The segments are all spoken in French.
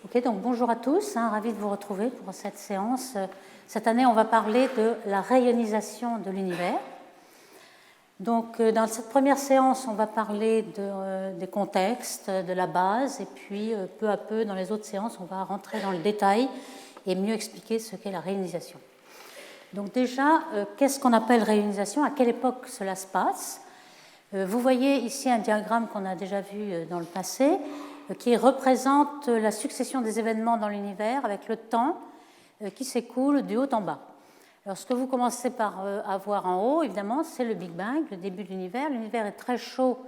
Ok, donc bonjour à tous, ravi de vous retrouver pour cette séance. Cette année, on va parler de la rayonisation de l'univers. Donc, dans cette première séance, on va parler des contextes, de la base, et puis peu à peu, dans les autres séances, on va rentrer dans le détail et mieux expliquer ce qu'est la rayonisation. Donc déjà, qu'est-ce qu'on appelle rayonisation? À quelle époque cela se passe? Vous voyez ici un diagramme qu'on a déjà vu dans le passé, qui représente la succession des événements dans l'univers avec le temps qui s'écoule du haut en bas. Alors, ce que vous commencez par avoir en haut, évidemment, c'est le Big Bang, le début de l'univers. L'univers est très chaud,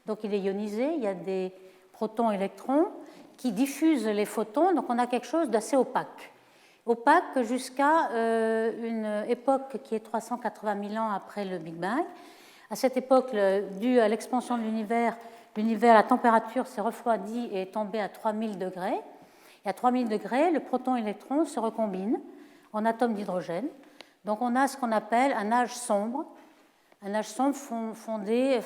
donc il est ionisé. Il y a des protons, électrons qui diffusent les photons, donc on a quelque chose d'assez opaque. Opaque jusqu'à une époque qui est 380 000 ans après le Big Bang. À cette époque, dû à l'expansion de l'univers, la température s'est refroidie et est tombée à 3000 degrés. Et à 3000 degrés, le proton et l'électron se recombinent en atomes d'hydrogène. Donc on a ce qu'on appelle un âge sombre. Un âge sombre fondé,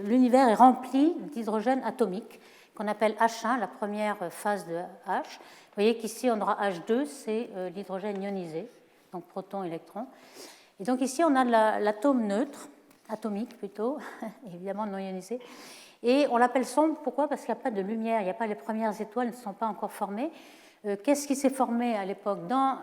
l'univers est rempli d'hydrogène atomique, qu'on appelle H1, la première phase de H. Vous voyez qu'ici, on aura H2, c'est l'hydrogène ionisé, donc proton, électron. Et donc ici, on a l'atome neutre, atomique plutôt, évidemment non ionisé. Et on l'appelle sombre, pourquoi? Parce qu'il n'y a pas de lumière, il n'y a pas les premières étoiles, ne sont pas encore formées. Qu'est-ce qui s'est formé à l'époque dans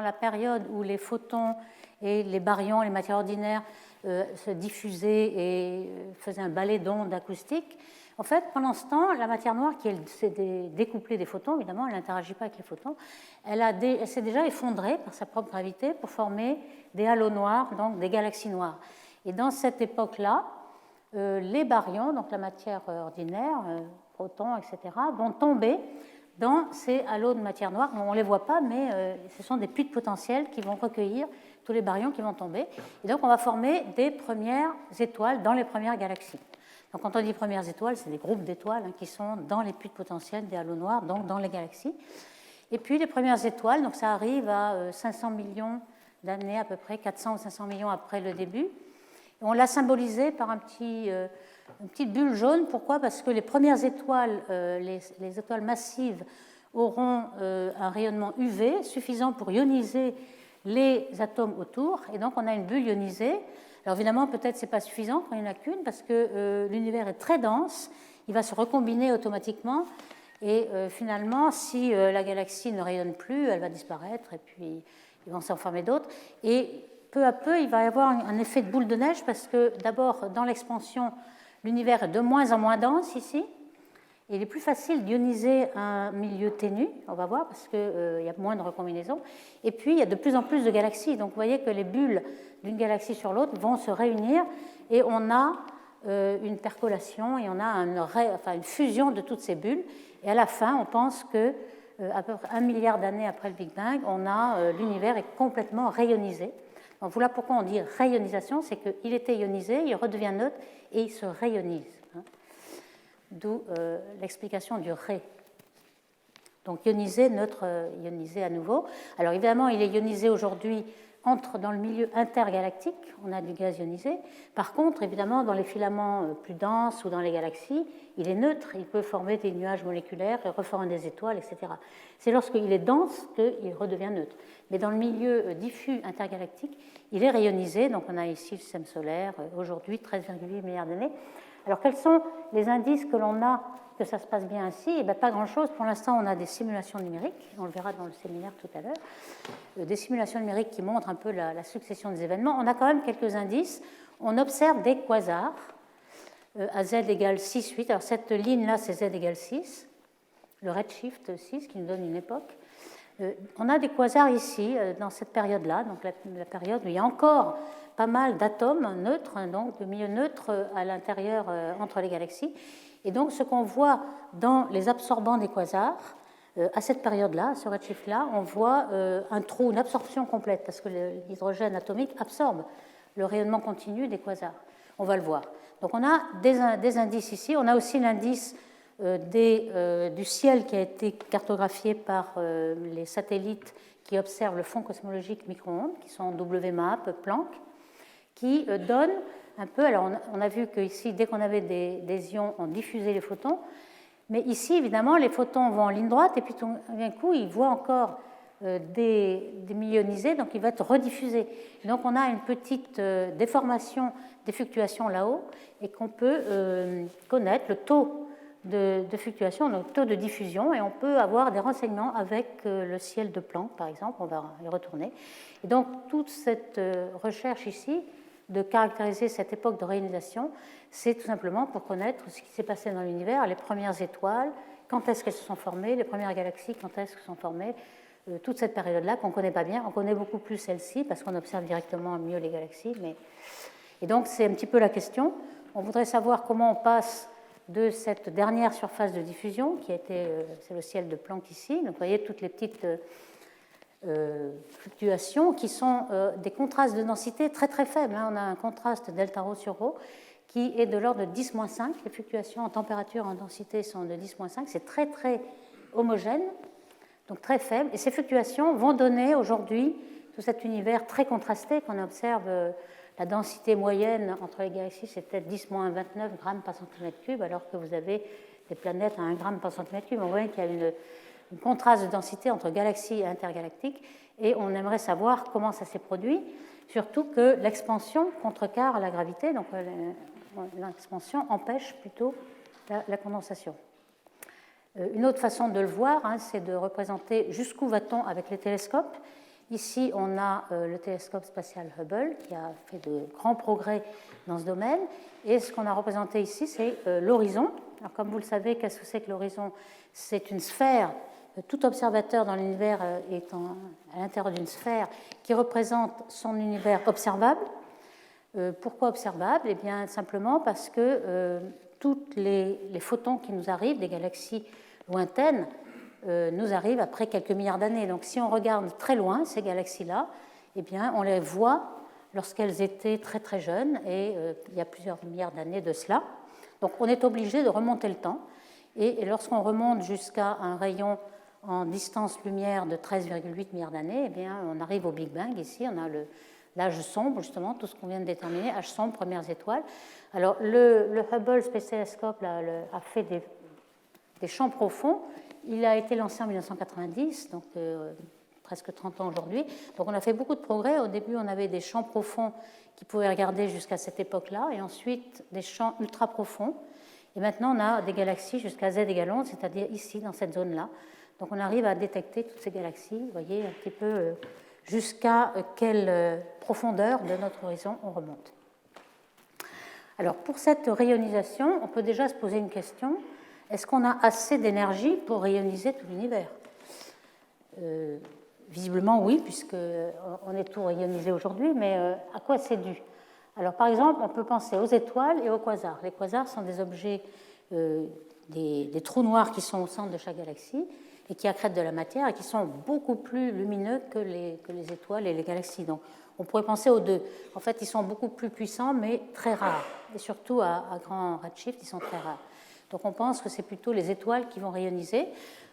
la période où les photons et les baryons, les matières ordinaires, se diffusaient et faisaient un balai d'ondes acoustiques? En fait, pendant ce temps, la matière noire, qui s'est découplée des photons, évidemment, elle n'interagit pas avec les photons, elle s'est déjà effondrée par sa propre gravité pour former des halos noirs, donc des galaxies noires. Et dans cette époque-là, les baryons, donc la matière ordinaire, protons, etc., vont tomber dans ces halos de matière noire. On ne les voit pas, mais ce sont des puits de potentiel qui vont recueillir tous les baryons qui vont tomber. Et donc, on va former des premières étoiles dans les premières galaxies. Donc, quand on dit premières étoiles, c'est des groupes d'étoiles qui sont dans les puits de potentiel des halos noirs, donc dans les galaxies. Et puis, les premières étoiles, donc ça arrive à 500 millions d'années à peu près, 400 ou 500 millions après le début. On l'a symbolisé par une petite bulle jaune. Pourquoi? Parce que les premières étoiles, les étoiles massives, auront un rayonnement UV suffisant pour ioniser les atomes autour. Et donc, on a une bulle ionisée. Alors, évidemment, peut-être ce n'est pas suffisant quand il n'y en a qu'une, parce que l'univers est très dense. Il va se recombiner automatiquement. Et finalement, si la galaxie ne rayonne plus, elle va disparaître. Et puis, ils vont s'en former d'autres. Et peu à peu, il va y avoir un effet de boule de neige parce que d'abord, dans l'expansion, l'univers est de moins en moins dense ici. Il est plus facile d'ioniser un milieu ténu, on va voir, parce qu'il y a moins de recombinaisons. Et puis, il y a de plus en plus de galaxies. Donc, vous voyez que les bulles d'une galaxie sur l'autre vont se réunir et on a une percolation et on a une fusion de toutes ces bulles. Et à la fin, on pense que à peu près 1 milliard d'années après le Big Bang, l'univers est complètement rayonisé. Donc voilà pourquoi on dit rayonisation, c'est qu'il était ionisé, il redevient neutre et il se rayonise. D'où l'explication du ré. Donc ionisé, neutre, ionisé à nouveau. Alors évidemment, il est ionisé aujourd'hui, entre dans le milieu intergalactique, on a du gaz ionisé. Par contre, évidemment, dans les filaments plus denses ou dans les galaxies, il est neutre, il peut former des nuages moléculaires et reformer des étoiles, etc. C'est lorsqu'il est dense qu'il redevient neutre. Mais dans le milieu diffus intergalactique, il est rayonisé. Donc on a ici le système solaire, aujourd'hui 13,8 milliards d'années. Alors quels sont les indices que l'on a que ça se passe bien ainsi? Eh bien, pas grand-chose. Pour l'instant, on a des simulations numériques, on le verra dans le séminaire tout à l'heure, des simulations numériques qui montrent un peu la succession des événements. On a quand même quelques indices. On observe des quasars à z égale 6, 8. Alors cette ligne-là, c'est z égale 6, le redshift 6 qui nous donne une époque. On a des quasars ici, dans cette période-là, donc la période où il y a encore pas mal d'atomes neutres, donc de milieux neutres à l'intérieur entre les galaxies. Et donc, ce qu'on voit dans les absorbants des quasars, à cette période-là, à ce redshift-là, on voit un trou, une absorption complète, parce que l'hydrogène atomique absorbe le rayonnement continu des quasars. On va le voir. Donc, on a des indices ici. On a aussi l'indice du ciel qui a été cartographié par les satellites qui observent le fond cosmologique micro-ondes, qui sont WMAP, Planck, qui donnent un peu. Alors, on a vu qu'ici, dès qu'on avait des ions, on diffusait les photons. Mais ici, évidemment, les photons vont en ligne droite et puis tout d'un coup, ils voient encore des milieux ionisés, donc il va être rediffusé. Et donc on a une petite déformation des fluctuations là-haut et qu'on peut connaître le taux de fluctuation, le taux de diffusion, et on peut avoir des renseignements avec le ciel de Planck, par exemple, on va y retourner. Et donc toute cette recherche ici, de caractériser cette époque de réionisation, c'est tout simplement pour connaître ce qui s'est passé dans l'univers, les premières étoiles, quand est-ce qu'elles se sont formées, les premières galaxies, quand est-ce qu'elles se sont formées, toute cette période-là qu'on ne connaît pas bien. On connaît beaucoup plus celle-ci parce qu'on observe directement mieux les galaxies. Et donc c'est un petit peu la question. On voudrait savoir comment on passe de cette dernière surface de diffusion, qui a été, c'est le ciel de Planck ici. Donc vous voyez toutes les petites fluctuations qui sont des contrastes de densité très très faibles. On a un contraste delta rho sur rho qui est de l'ordre de 10-5. Les fluctuations en température et en densité sont de 10-5. C'est très très homogène, donc très faible. Et ces fluctuations vont donner aujourd'hui tout cet univers très contrasté qu'on observe. La densité moyenne entre les galaxies, c'est peut-être 10-29 grammes par centimètre cube, alors que vous avez des planètes à 1 gramme par centimètre cube. On voit qu'il y a une contraste de densité entre galaxies et intergalactiques, et on aimerait savoir comment ça s'est produit, surtout que l'expansion contrecarre la gravité, donc l'expansion empêche plutôt la condensation. Une autre façon de le voir, c'est de représenter jusqu'où va-t-on avec les télescopes. Ici, on a le télescope spatial Hubble qui a fait de grands progrès dans ce domaine. Et ce qu'on a représenté ici, c'est l'horizon. Alors, comme vous le savez, qu'est-ce que c'est que l'horizon? C'est une sphère. Tout observateur dans l'univers est à l'intérieur d'une sphère qui représente son univers observable. Pourquoi observable? Eh bien, simplement parce que tous les photons qui nous arrivent des galaxies lointaines nous arrivent après quelques milliards d'années. Donc, si on regarde très loin ces galaxies-là, eh bien, on les voit lorsqu'elles étaient très très jeunes, et il y a plusieurs milliards d'années de cela. Donc, on est obligé de remonter le temps. Et lorsqu'on remonte jusqu'à un rayon en distance-lumière de 13,8 milliards d'années, eh bien, on arrive au Big Bang. Ici, on a l'âge sombre, justement, tout ce qu'on vient de déterminer, âge sombre, premières étoiles. Alors, le Hubble Space Telescope là, a fait des champs profonds. Il a été lancé en 1990, donc presque 30 ans aujourd'hui. Donc, on a fait beaucoup de progrès. Au début, on avait des champs profonds qui pouvaient regarder jusqu'à cette époque-là, et ensuite des champs ultra profonds. Et maintenant, on a des galaxies jusqu'à Z égale 11, c'est-à-dire ici, dans cette zone-là. Donc, on arrive à détecter toutes ces galaxies, vous voyez, un petit peu jusqu'à quelle profondeur de notre horizon on remonte. Alors, pour cette rayonisation, on peut déjà se poser une question. Est-ce qu'on a assez d'énergie pour rayoniser tout l'univers? Visiblement, oui, puisqu'on est tout rayonisé aujourd'hui, mais à quoi c'est dû? Alors, par exemple, on peut penser aux étoiles et aux quasars. Les quasars sont des objets, des trous noirs qui sont au centre de chaque galaxie et qui accrètent de la matière et qui sont beaucoup plus lumineux que les étoiles et les galaxies. Donc, on pourrait penser aux deux. En fait, ils sont beaucoup plus puissants, mais très rares. Et surtout, à grand redshift, ils sont très rares. Donc, on pense que c'est plutôt les étoiles qui vont rayoniser.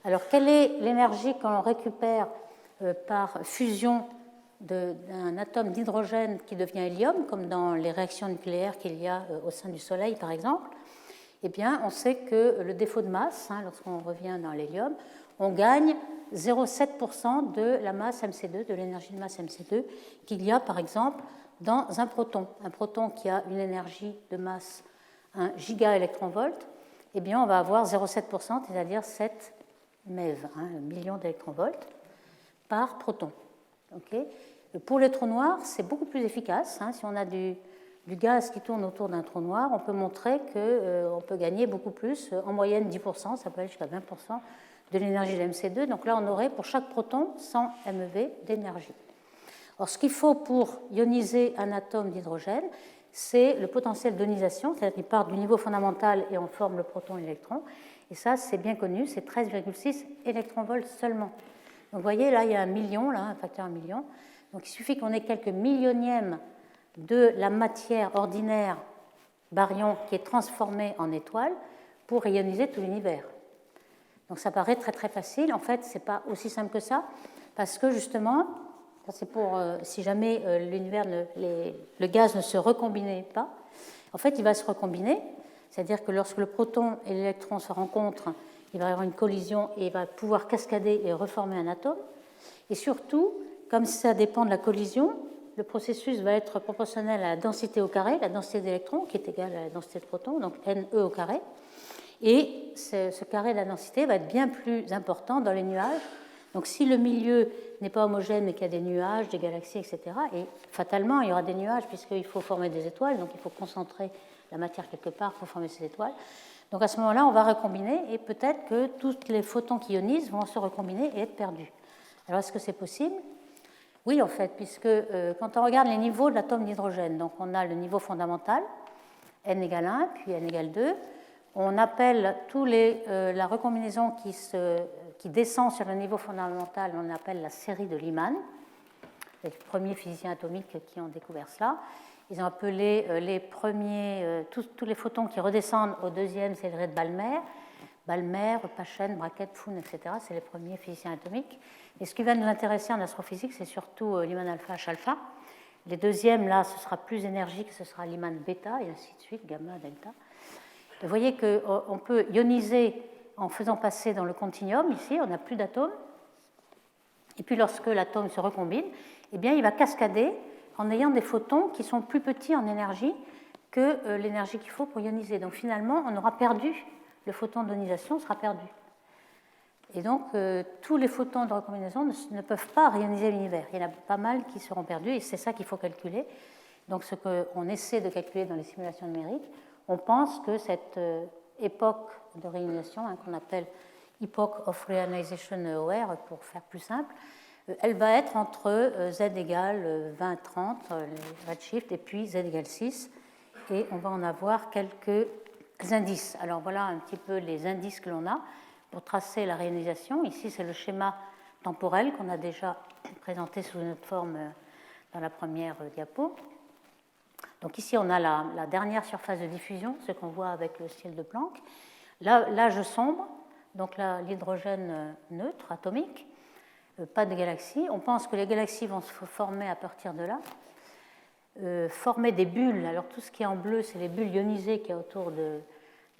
Alors, quelle est l'énergie qu'on récupère par fusion d'un atome d'hydrogène qui devient hélium, comme dans les réactions nucléaires qu'il y a au sein du Soleil, par exemple? Eh bien, on sait que le défaut de masse, lorsqu'on revient dans l'hélium, on gagne 0,7% de la masse MC2, de l'énergie de masse MC2, qu'il y a, par exemple, dans un proton. Un proton qui a une énergie de masse 1 gigaélectronvolt, eh bien, on va avoir 0,7%, c'est-à-dire 7 MeV, un million d'électronvolts par proton. Okay. Pour les trous noirs, c'est beaucoup plus efficace. Si on a du gaz qui tourne autour d'un trou noir, on peut montrer qu'on peut gagner beaucoup plus, en moyenne 10%, ça peut aller jusqu'à 20% de l'énergie de MC2. Donc là, on aurait pour chaque proton 100 MeV d'énergie. Alors, ce qu'il faut pour ioniser un atome d'hydrogène, c'est le potentiel d'ionisation, c'est-à-dire qu'il part du niveau fondamental et on forme le proton et l'électron. Et ça, c'est bien connu, c'est 13,6 électronvolts seulement. Donc, vous voyez, là, il y a un million, un facteur 1 million. Donc, il suffit qu'on ait quelques millionièmes de la matière ordinaire baryon qui est transformée en étoile pour ioniser tout l'univers. Donc, ça paraît très, très facile. En fait, ce n'est pas aussi simple que ça, parce que, justement, c'est pour, si jamais l'univers, le gaz ne se recombinait pas, en fait, il va se recombiner, c'est-à-dire que lorsque le proton et l'électron se rencontrent, il va y avoir une collision et il va pouvoir cascader et reformer un atome. Et surtout, comme ça dépend de la collision, le processus va être proportionnel à la densité au carré, la densité d'électrons, qui est égale à la densité de protons, donc NE au carré. Et ce carré de la densité va être bien plus important dans les nuages. Donc si le milieu n'est pas homogène, mais qu'il y a des nuages, des galaxies, etc., et fatalement, il y aura des nuages, puisqu'il faut former des étoiles, donc il faut concentrer la matière quelque part pour former ces étoiles. Donc à ce moment-là, on va recombiner, et peut-être que tous les photons qui ionisent vont se recombiner et être perdus. Alors est-ce que c'est possible? Oui, en fait, puisque quand on regarde les niveaux de l'atome d'hydrogène, donc on a le niveau fondamental, n égale 1, puis n égale 2, on appelle la recombinaison qui descend sur le niveau fondamental, on appelle la série de Lyman, les premiers physiciens atomiques qui ont découvert cela. Ils ont appelé tous les photons qui redescendent au deuxième, c'est le ray de Balmer, Paschen, Brackett, Pfund, etc. C'est les premiers physiciens atomiques. Et ce qui va nous intéresser en astrophysique, c'est surtout Lyman alpha, H alpha. Les deuxièmes, là, ce sera plus énergique, ce sera Lyman bêta, et ainsi de suite, gamma, delta. Vous voyez qu'on peut ioniser en faisant passer dans le continuum, ici, on n'a plus d'atomes. Et puis lorsque l'atome se recombine, eh bien, il va cascader en ayant des photons qui sont plus petits en énergie que l'énergie qu'il faut pour ioniser. Donc finalement, on aura perdu, le photon d'ionisation sera perdu. Et donc, tous les photons de recombinaison ne peuvent pas réioniser l'univers. Il y en a pas mal qui seront perdus, et c'est ça qu'il faut calculer. Donc, ce qu'on essaie de calculer dans les simulations numériques, on pense que cette époque de réionisation, qu'on appelle Epoch of Reionization EOR, pour faire plus simple, elle va être entre z égale 20-30, les redshifts, et puis z égale 6, et on va en avoir quelques indices. Alors voilà un petit peu les indices que l'on a pour tracer la réionisation. Ici, c'est le schéma temporel qu'on a déjà présenté sous une autre forme dans la première diapo. Donc ici, on a la dernière surface de diffusion, ce qu'on voit avec le ciel de Planck. L'âge sombre, donc là, l'hydrogène neutre, atomique, pas de galaxies. On pense que les galaxies vont se former à partir de là. Former des bulles, alors tout ce qui est en bleu, c'est les bulles ionisées qui est autour de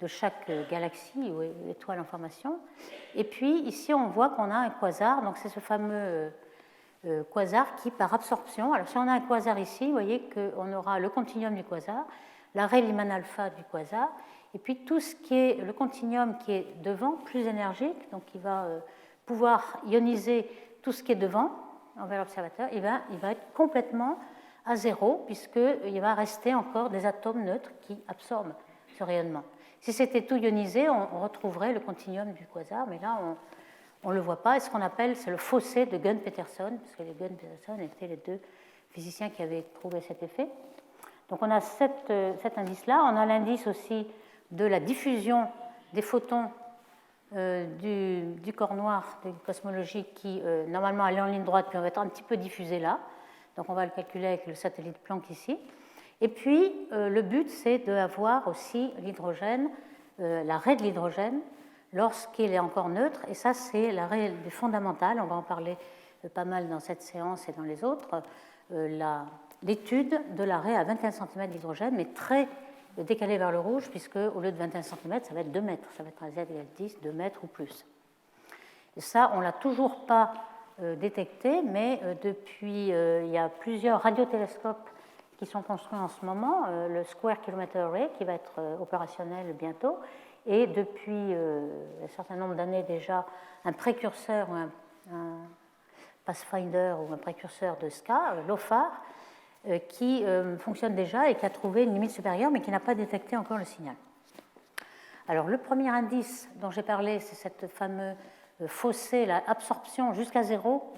chaque galaxie ou étoile en formation. Et puis ici, on voit qu'on a un quasar, donc c'est ce fameux quasar qui, par absorption, alors si on a un quasar ici, vous voyez qu'on aura le continuum du quasar, l'arrêt Lyman alpha du quasar, et puis tout ce qui est le continuum qui est devant, plus énergique, donc il va pouvoir ioniser tout ce qui est devant envers l'observateur, il va être complètement à zéro, puisqu'il va rester encore des atomes neutres qui absorbent ce rayonnement. Si c'était tout ionisé, on retrouverait le continuum du quasar, mais là, on ne le voit pas. Et ce qu'on appelle, c'est le fossé de Gunn-Peterson, parce que les Gunn-Peterson étaient les deux physiciens qui avaient trouvé cet effet. Donc on a cet indice-là. On a l'indice aussi de la diffusion des photons du corps noir de cosmologie qui, normalement, allait en ligne droite, puis on va être un petit peu diffusé là. Donc on va le calculer avec le satellite Planck ici. Et puis, le but, c'est d'avoir aussi l'hydrogène, l'arrêt de l'hydrogène, lorsqu'il est encore neutre. Et ça, c'est l'arrêt fondamental. On va en parler pas mal dans cette séance et dans les autres. L'étude de l'arrêt à 21 cm d'hydrogène, mais très décalé vers le rouge, puisque au lieu de 21 cm, ça va être 2 mètres. Ça va être un Z égale 10, 2 mètres ou plus. Et ça, on ne l'a toujours pas détecté, mais depuis, il y a plusieurs radiotélescopes qui sont construits en ce moment, le Square Kilometer Array, qui va être opérationnel bientôt, et depuis un certain nombre d'années déjà, un précurseur, un Pathfinder ou un précurseur de SCA, l'OFAR, qui fonctionne déjà et qui a trouvé une limite supérieure, mais qui n'a pas détecté encore le signal. Alors, le premier indice dont j'ai parlé, c'est cette fameuse fossé, l'absorption jusqu'à zéro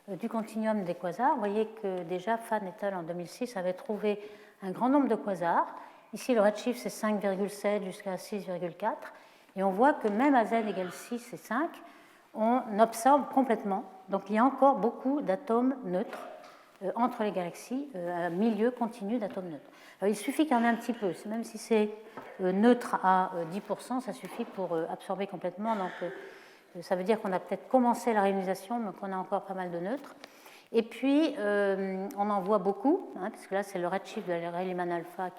du continuum des quasars. Vous voyez que déjà, Fan et al. En 2006 avaient trouvé un grand nombre de quasars. Ici, le redshift, c'est 5,7 jusqu'à 6,4. Et on voit que même à z égale 6 et 5, on absorbe complètement. Donc, il y a encore beaucoup d'atomes neutres entre les galaxies, un milieu continu d'atomes neutres. Alors, il suffit qu'il y en ait un petit peu. Même si c'est neutre à 10%, ça suffit pour absorber complètement. Donc, ça veut dire qu'on a peut-être commencé la réionisation, mais qu'on a encore pas mal de neutres. Et puis, on en voit beaucoup, parce que là, c'est le redshift de l'arrêt Lyman alpha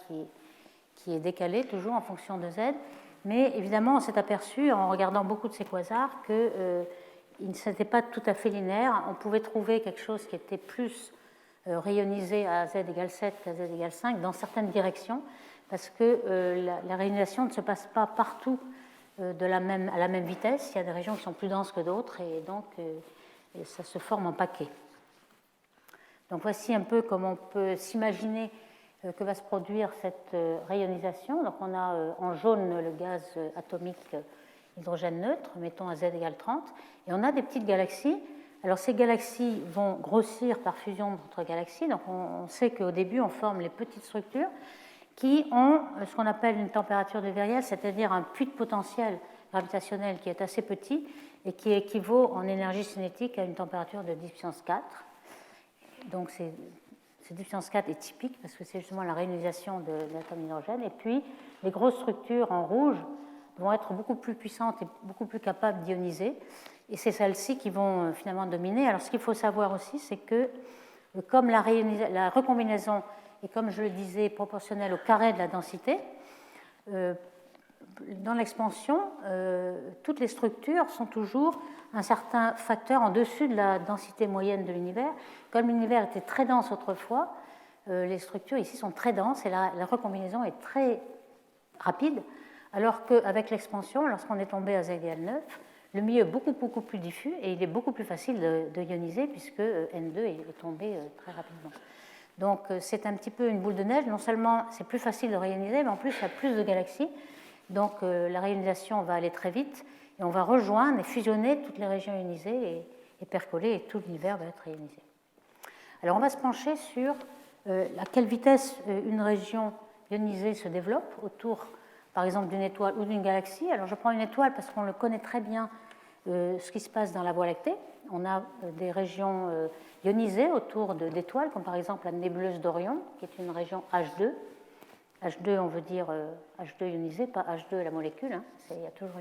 qui est décalé toujours en fonction de Z. Mais évidemment, on s'est aperçu en regardant beaucoup de ces quasars qu'il n'était pas tout à fait linéaire. On pouvait trouver quelque chose qui était plus rayonisé à Z égale 7 qu'à Z égale 5 dans certaines directions, parce que la rayonisation ne se passe pas partout à la même vitesse. Il y a des régions qui sont plus denses que d'autres, et donc ça se forme en paquets. Donc voici un peu comment on peut s'imaginer que va se produire cette rayonisation. Donc on a en jaune le gaz atomique hydrogène neutre, mettons à Z égale 30, et on a des petites galaxies. Alors ces galaxies vont grossir par fusion entre galaxies, donc on sait qu'au début on forme les petites structures qui ont ce qu'on appelle une température de viriel, c'est-à-dire un puits de potentiel gravitationnel qui est assez petit et qui équivaut en énergie cinétique à une température de 10 puissance 4. Donc c'est 10 puissance 4 est typique parce que c'est justement la réionisation de l'atome d'hydrogène. Et puis les grosses structures en rouge vont être beaucoup plus puissantes et beaucoup plus capables d'ioniser. Et c'est celles-ci qui vont finalement dominer. Alors ce qu'il faut savoir aussi, c'est que comme la recombinaison est, comme je le disais, proportionnelle au carré de la densité, dans l'expansion, toutes les structures sont toujours un certain facteur en dessus de la densité moyenne de l'univers. Comme l'univers était très dense autrefois, les structures ici sont très denses et la recombinaison est très rapide, alors qu'avec l'expansion, lorsqu'on est tombé à Z égale 9, le milieu est beaucoup plus diffus et il est beaucoup plus facile de ioniser puisque N2 est tombé très rapidement. Donc c'est un petit peu une boule de neige. Non seulement c'est plus facile de réioniser, mais en plus il y a plus de galaxies. Donc la réionisation va aller très vite et on va rejoindre et fusionner toutes les régions ionisées et percoler et tout l'univers va être réionisé. Alors on va se pencher sur à quelle vitesse une région ionisée se développe autour, par exemple, d'une étoile ou d'une galaxie. Alors je prends une étoile parce qu'on le connaît très bien ce qui se passe dans la Voie lactée. On a des régions ionisées autour d'étoiles, comme par exemple la nébuleuse d'Orion, qui est une région H2. H2, on veut dire H2 ionisé, pas H2 la molécule. Hein. Il y a toujours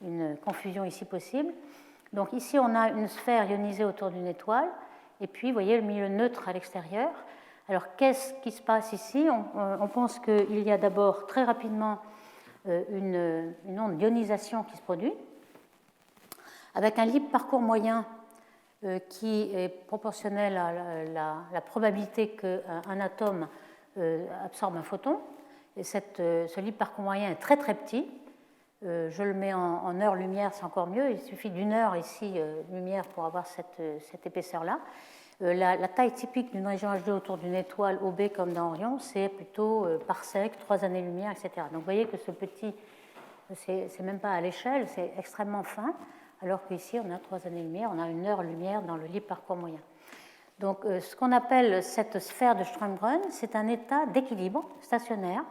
une confusion ici possible. Donc ici, on a une sphère ionisée autour d'une étoile, et puis, vous voyez, le milieu neutre à l'extérieur. Alors, qu'est-ce qui se passe ici ? On pense qu'il y a d'abord très rapidement une onde d'ionisation qui se produit, avec un libre parcours moyen qui est proportionnel à la probabilité qu'un atome absorbe un photon. Et ce libre parcours moyen est très petit. Je le mets en heure-lumière, c'est encore mieux. Il suffit d'une heure ici, lumière, pour avoir cette épaisseur-là. La taille typique d'une région H2 autour d'une étoile OB comme dans Orion, c'est plutôt parsec, 3 années-lumière, etc. Donc vous voyez que ce petit, c'est même pas à l'échelle, c'est extrêmement fin, alors qu'ici on a 3 années-lumière, on a une heure-lumière dans le libre parcours moyen. Donc ce qu'on appelle cette sphère de Strömgren, c'est un état d'équilibre stationnaire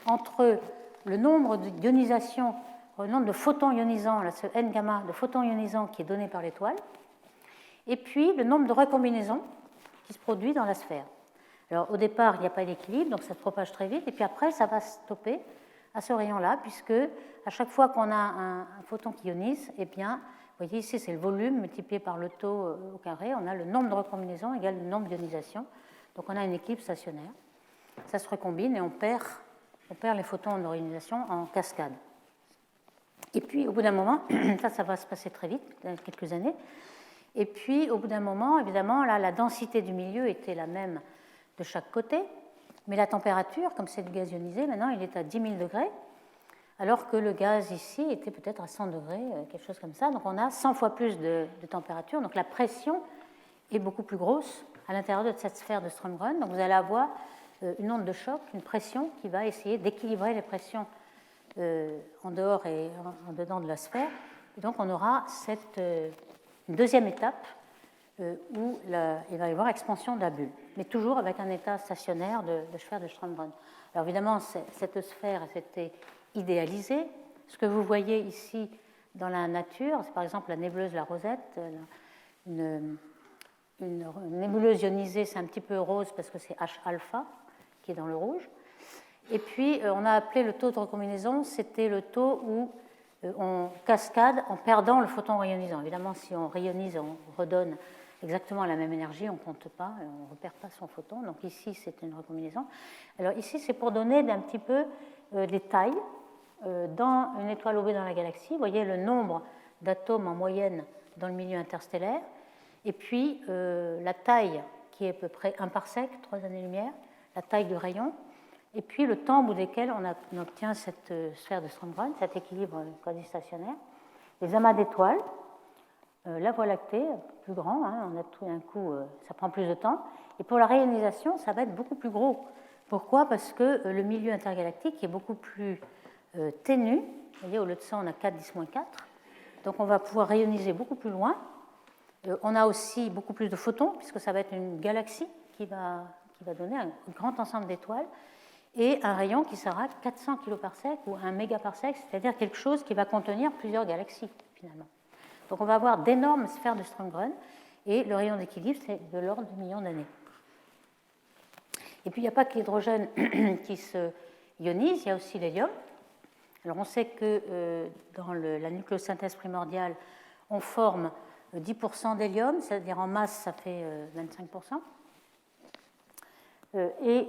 entre le nombre d'ionisation, le nombre de photons ionisants, là, ce n gamma de photons ionisants qui est donné par l'étoile, et puis le nombre de recombinaisons qui se produit dans la sphère. Alors au départ, il n'y a pas d'équilibre, donc ça se propage très vite, et puis après, ça va stopper à ce rayon-là, puisque à chaque fois qu'on a un photon qui ionise, eh bien, vous voyez ici, c'est le volume multiplié par le taux au carré, on a le nombre de recombinaisons égale le nombre d'ionisation, donc on a un équilibre stationnaire. Ça se recombine et on perd les photons de réionisation en cascade. Et puis, au bout d'un moment, ça va se passer très vite, dans quelques années. Et puis, au bout d'un moment, évidemment, là, la densité du milieu était la même de chaque côté, mais la température, comme c'est du gaz ionisé, maintenant, il est à 10 000 degrés, alors que le gaz ici était peut-être à 100 degrés, quelque chose comme ça. Donc, on a 100 fois plus de température. Donc, la pression est beaucoup plus grosse à l'intérieur de cette sphère de Strömgren. Donc, vous allez avoir une onde de choc, une pression qui va essayer d'équilibrer les pressions en dehors et en dedans de la sphère. Et donc on aura une deuxième étape où il va y avoir expansion de la bulle, mais toujours avec un état stationnaire de sphère de Strömgren. Alors évidemment, cette sphère était idéalisée. Ce que vous voyez ici dans la nature, c'est par exemple la nébuleuse La Rosette, une nébuleuse ionisée, c'est un petit peu rose parce que c'est H-alpha qui est dans le rouge. Et puis, on a appelé le taux de recombinaison, c'était le taux où on cascade en perdant le photon rayonisant. Évidemment, si on rayonise, on redonne exactement la même énergie, on ne compte pas, on ne repère pas son photon. Donc ici, c'est une recombinaison. Alors ici, c'est pour donner un petit peu les tailles dans une étoile OB dans la galaxie. Vous voyez le nombre d'atomes en moyenne dans le milieu interstellaire. Et puis la taille qui est à peu près 1 parsec, 3 années-lumière, la taille du rayon, et puis le temps au bout desquels on obtient cette sphère de Strömgren, cet équilibre quasi-stationnaire. Les amas d'étoiles, la Voie lactée, plus grand, hein, on a tout d'un coup, ça prend plus de temps. Et pour la rayonisation, ça va être beaucoup plus gros. Pourquoi? Parce que le milieu intergalactique est beaucoup plus ténu. Vous voyez, au lieu de ça, on a 4, 10-4. Donc on va pouvoir rayoniser beaucoup plus loin. On a aussi beaucoup plus de photons, puisque ça va être une galaxie qui va donner un grand ensemble d'étoiles, et un rayon qui sera 400 kiloparsecs ou 1 mégaparsec, c'est-à-dire quelque chose qui va contenir plusieurs galaxies, finalement. Donc on va avoir d'énormes sphères de Strömgren, et le rayon d'équilibre, c'est de l'ordre de millions d'années. Et puis il n'y a pas que l'hydrogène qui se ionise, il y a aussi l'hélium. Alors on sait que dans la nucléosynthèse primordiale, on forme 10% d'hélium, c'est-à-dire en masse, ça fait 25%. Et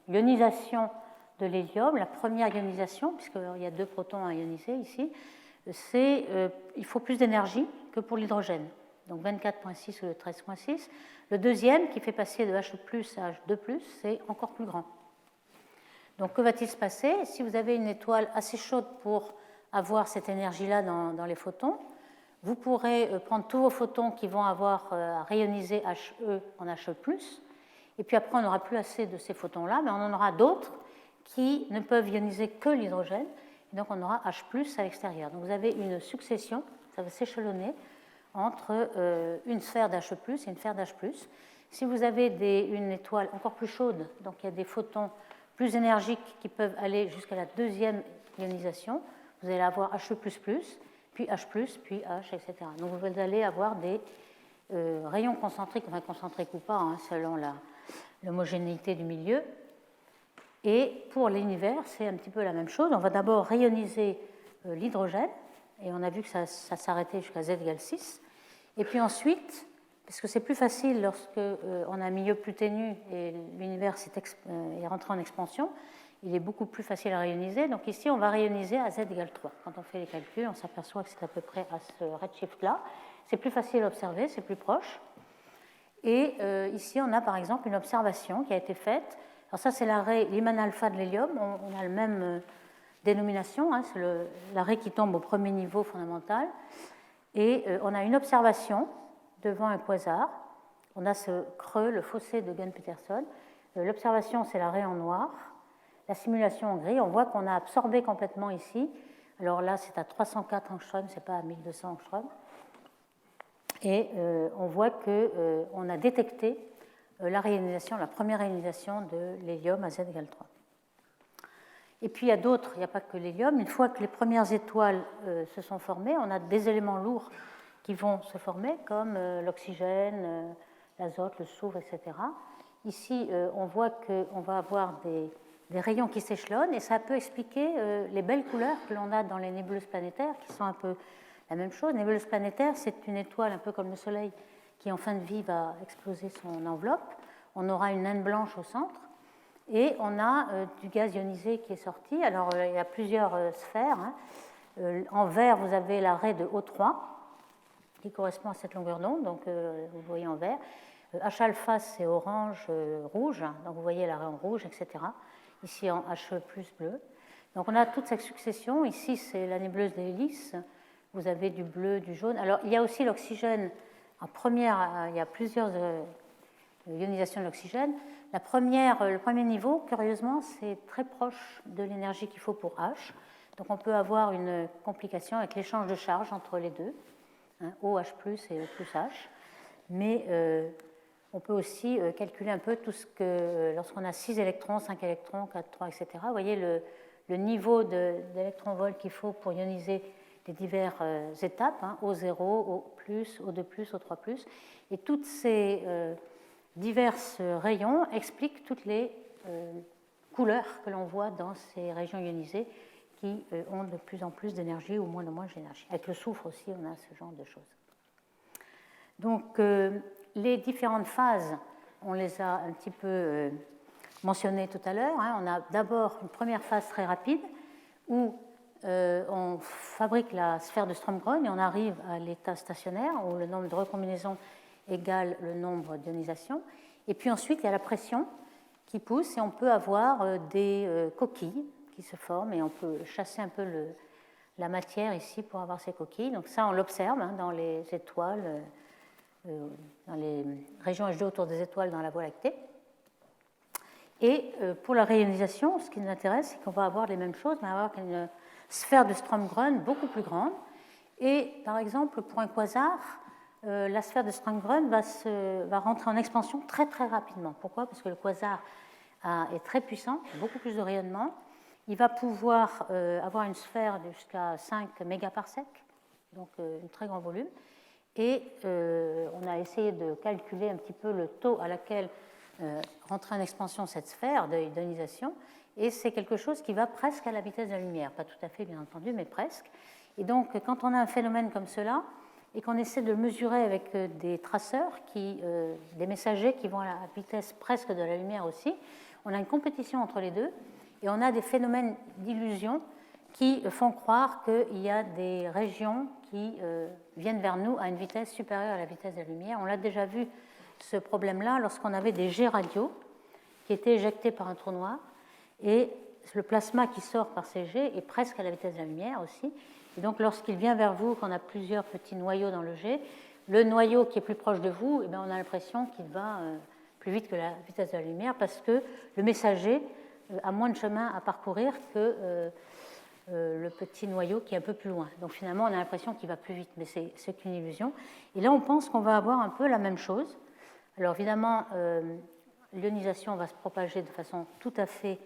l'ionisation de l'hélium, la première ionisation, puisqu'il y a 2 protons à ioniser ici, il faut plus d'énergie que pour l'hydrogène, donc 24,6 ou 13,6. Le deuxième, qui fait passer de He+, à H2+, c'est encore plus grand. Donc que va-t-il se passer? Si vous avez une étoile assez chaude pour avoir cette énergie-là dans les photons, vous pourrez prendre tous vos photons qui vont avoir à rayoniser He en He+, et puis après on n'aura plus assez de ces photons-là, mais on en aura d'autres qui ne peuvent ioniser que l'hydrogène, et donc on aura H+, à l'extérieur. Donc vous avez une succession, ça va s'échelonner, entre une sphère d'H+, et une sphère d'H+. Si vous avez une étoile encore plus chaude, donc il y a des photons plus énergiques qui peuvent aller jusqu'à la deuxième ionisation, vous allez avoir He++, puis H+, puis H, etc. Donc vous allez avoir des rayons concentriques, enfin concentriques ou pas, hein, selon l'homogénéité du milieu. Et pour l'univers, c'est un petit peu la même chose. On va d'abord rayoniser l'hydrogène, et on a vu que ça s'arrêtait jusqu'à Z égale 6. Et puis ensuite, parce que c'est plus facile lorsque on a un milieu plus ténu et l'univers est rentré en expansion, il est beaucoup plus facile à rayoniser. Donc ici, on va rayoniser à Z égale 3. Quand on fait les calculs, on s'aperçoit que c'est à peu près à ce redshift-là. C'est plus facile à observer, c'est plus proche. Et ici, on a par exemple une observation qui a été faite. Alors ça, c'est l'arrêt Lyman alpha de l'hélium. On a la même dénomination, hein, c'est l'arrêt qui tombe au premier niveau fondamental. Et on a une observation devant un quasar. On a ce creux, le fossé de Gunn-Peterson. L'observation, c'est l'arrêt en noir. La simulation en gris, on voit qu'on a absorbé complètement ici. Alors là, c'est à 304 angstroms, ce n'est pas à 1200 angstroms. Et on voit qu'on a détecté la première réionisation de l'hélium à Z égale 3. Et puis il y a d'autres, il n'y a pas que l'hélium. Une fois que les premières étoiles se sont formées, on a des éléments lourds qui vont se former, comme l'oxygène, l'azote, le soufre, etc. Ici, on voit qu'on va avoir des rayons qui s'échelonnent, et ça peut expliquer les belles couleurs que l'on a dans les nébuleuses planétaires, qui sont un peu la même chose. Nébuleuse planétaire, c'est une étoile un peu comme le Soleil qui, en fin de vie, va exploser son enveloppe. On aura une naine blanche au centre, et on a du gaz ionisé qui est sorti. Alors, il y a plusieurs sphères. Hein. En vert, vous avez l'arrêt de O3, qui correspond à cette longueur d'onde, donc vous voyez en vert. H-alpha, c'est orange, rouge, donc vous voyez l'arrêt en rouge, etc. Ici, en He plus bleu. Donc, on a toute cette succession. Ici, c'est la nébuleuse des hélices. Vous avez du bleu, du jaune. Alors, il y a aussi l'oxygène. En première, il y a plusieurs ionisations de l'oxygène. Le premier niveau, curieusement, c'est très proche de l'énergie qu'il faut pour H. Donc, on peut avoir une complication avec l'échange de charge entre les deux, hein, OH+, et O plus H. Mais on peut aussi calculer un peu tout ce que, lorsqu'on a 6 électrons, 5 électrons, 4, 3, etc., vous voyez le niveau d'électron-volt qu'il faut pour ioniser les diverses étapes, hein, O0, O+, O2+, O3+. Et tous ces divers rayons expliquent toutes les couleurs que l'on voit dans ces régions ionisées qui ont de plus en plus d'énergie ou moins d'énergie. Avec le soufre aussi, on a ce genre de choses. Donc, les différentes phases, on les a un petit peu mentionnées tout à l'heure. On a d'abord une première phase très rapide où on fabrique la sphère de Strömgren et on arrive à l'état stationnaire où le nombre de recombinaisons égale le nombre d'ionisations. Et puis ensuite, il y a la pression qui pousse et on peut avoir des coquilles qui se forment et on peut chasser un peu la matière ici pour avoir ces coquilles. Donc ça, on l'observe dans les étoiles, dans les régions H2 autour des étoiles dans la Voie lactée. Et pour la réionisation, ce qui nous intéresse, c'est qu'on va avoir les mêmes choses, mais on va avoir une sphère de Strömgren beaucoup plus grande. Et par exemple, pour un quasar, la sphère de Strömgren va rentrer en expansion très très rapidement. Pourquoi? Parce que le quasar est très puissant, beaucoup plus de rayonnement. Il va pouvoir avoir une sphère de jusqu'à 5 mégaparsecs, donc un très grand volume. Et on a essayé de calculer un petit peu le taux à laquelle rentrer en expansion cette sphère d'ionisation. Et c'est quelque chose qui va presque à la vitesse de la lumière. Pas tout à fait, bien entendu, mais presque. Et donc, quand on a un phénomène comme cela, et qu'on essaie de le mesurer avec des traceurs, des messagers qui vont à la vitesse presque de la lumière aussi, on a une compétition entre les deux, et on a des phénomènes d'illusion qui font croire qu'il y a des régions qui viennent vers nous à une vitesse supérieure à la vitesse de la lumière. On l'a déjà vu, ce problème-là, lorsqu'on avait des jets radio qui étaient éjectés par un trou noir, et le plasma qui sort par ces jets est presque à la vitesse de la lumière aussi. Et donc, lorsqu'il vient vers vous, qu'on a plusieurs petits noyaux dans le jet, le noyau qui est plus proche de vous, on a l'impression qu'il va plus vite que la vitesse de la lumière parce que le messager a moins de chemin à parcourir que le petit noyau qui est un peu plus loin. Donc, finalement, on a l'impression qu'il va plus vite, mais c'est qu'une illusion. Et là, on pense qu'on va avoir un peu la même chose. Alors, évidemment, l'ionisation va se propager de façon tout à fait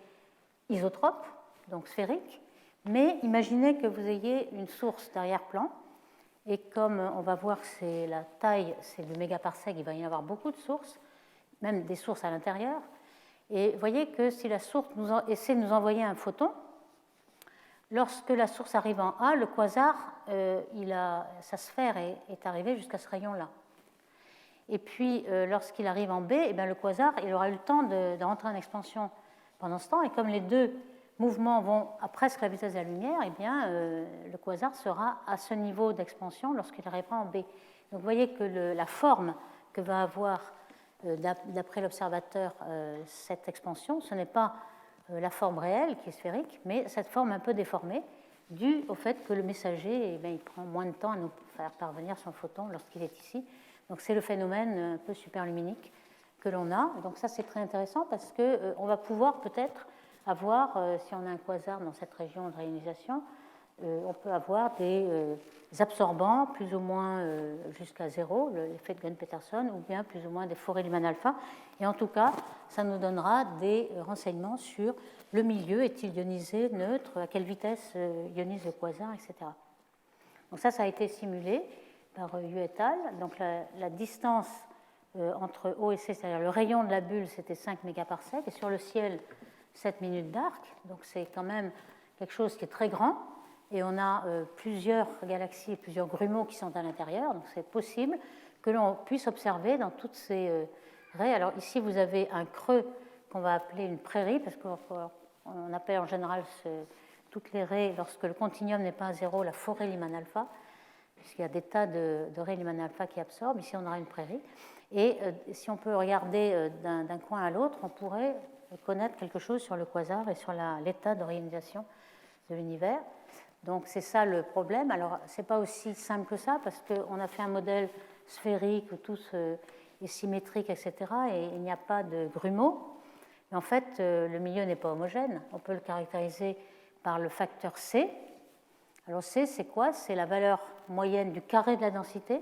isotrope, donc sphérique. Mais imaginez que vous ayez une source d'arrière-plan, et comme on va voir que c'est la taille, c'est le mégaparsec, il va y avoir beaucoup de sources, même des sources à l'intérieur. Et vous voyez que si la source essaie de nous envoyer un photon, lorsque la source arrive en A, le quasar, sa sphère est arrivée jusqu'à ce rayon-là. Et puis, lorsqu'il arrive en B, le quasar, il aura eu le temps de rentrer en expansion pendant ce temps, et comme les deux mouvements vont à presque la vitesse de la lumière, le quasar sera à ce niveau d'expansion lorsqu'il arrivera en B. Donc vous voyez que la forme que va avoir, d'après l'observateur, cette expansion, ce n'est pas la forme réelle qui est sphérique, mais cette forme un peu déformée, due au fait que le messager il prend moins de temps à nous faire parvenir son photon lorsqu'il est ici. Donc c'est le phénomène un peu superluminique que l'on a. Donc ça c'est très intéressant parce qu'on va pouvoir peut-être avoir, si on a un quasar dans cette région de réionisation, on peut avoir des absorbants plus ou moins jusqu'à zéro, l'effet de Gunn-Peterson, ou bien plus ou moins des forêts Lyman alpha. Et en tout cas, ça nous donnera des renseignements sur le milieu, est-il ionisé, neutre, à quelle vitesse ionise le quasar, etc. Donc ça a été simulé par Yu et al. Donc la distance entre O et C, c'est-à-dire le rayon de la bulle, c'était 5 mégaparsecs, et sur le ciel, 7 minutes d'arc, donc c'est quand même quelque chose qui est très grand, et on a plusieurs galaxies et plusieurs grumeaux qui sont à l'intérieur, donc c'est possible que l'on puisse observer dans toutes ces raies. Alors ici, vous avez un creux qu'on va appeler une prairie, parce qu'on appelle en général toutes les raies, lorsque le continuum n'est pas à zéro, la forêt Lyman alpha, puisqu'il y a des tas de raies Lyman alpha qui absorbent. Ici, on aura une prairie. Et si on peut regarder d'un coin à l'autre, on pourrait connaître quelque chose sur le quasar et sur l'état d'organisation de l'univers. Donc c'est ça le problème. Alors ce n'est pas aussi simple que ça parce qu'on a fait un modèle sphérique où tout est symétrique, etc. et il n'y a pas de grumeaux. Mais en fait, le milieu n'est pas homogène. On peut le caractériser par le facteur C. Alors C, c'est quoi? C'est la valeur moyenne du carré de la densité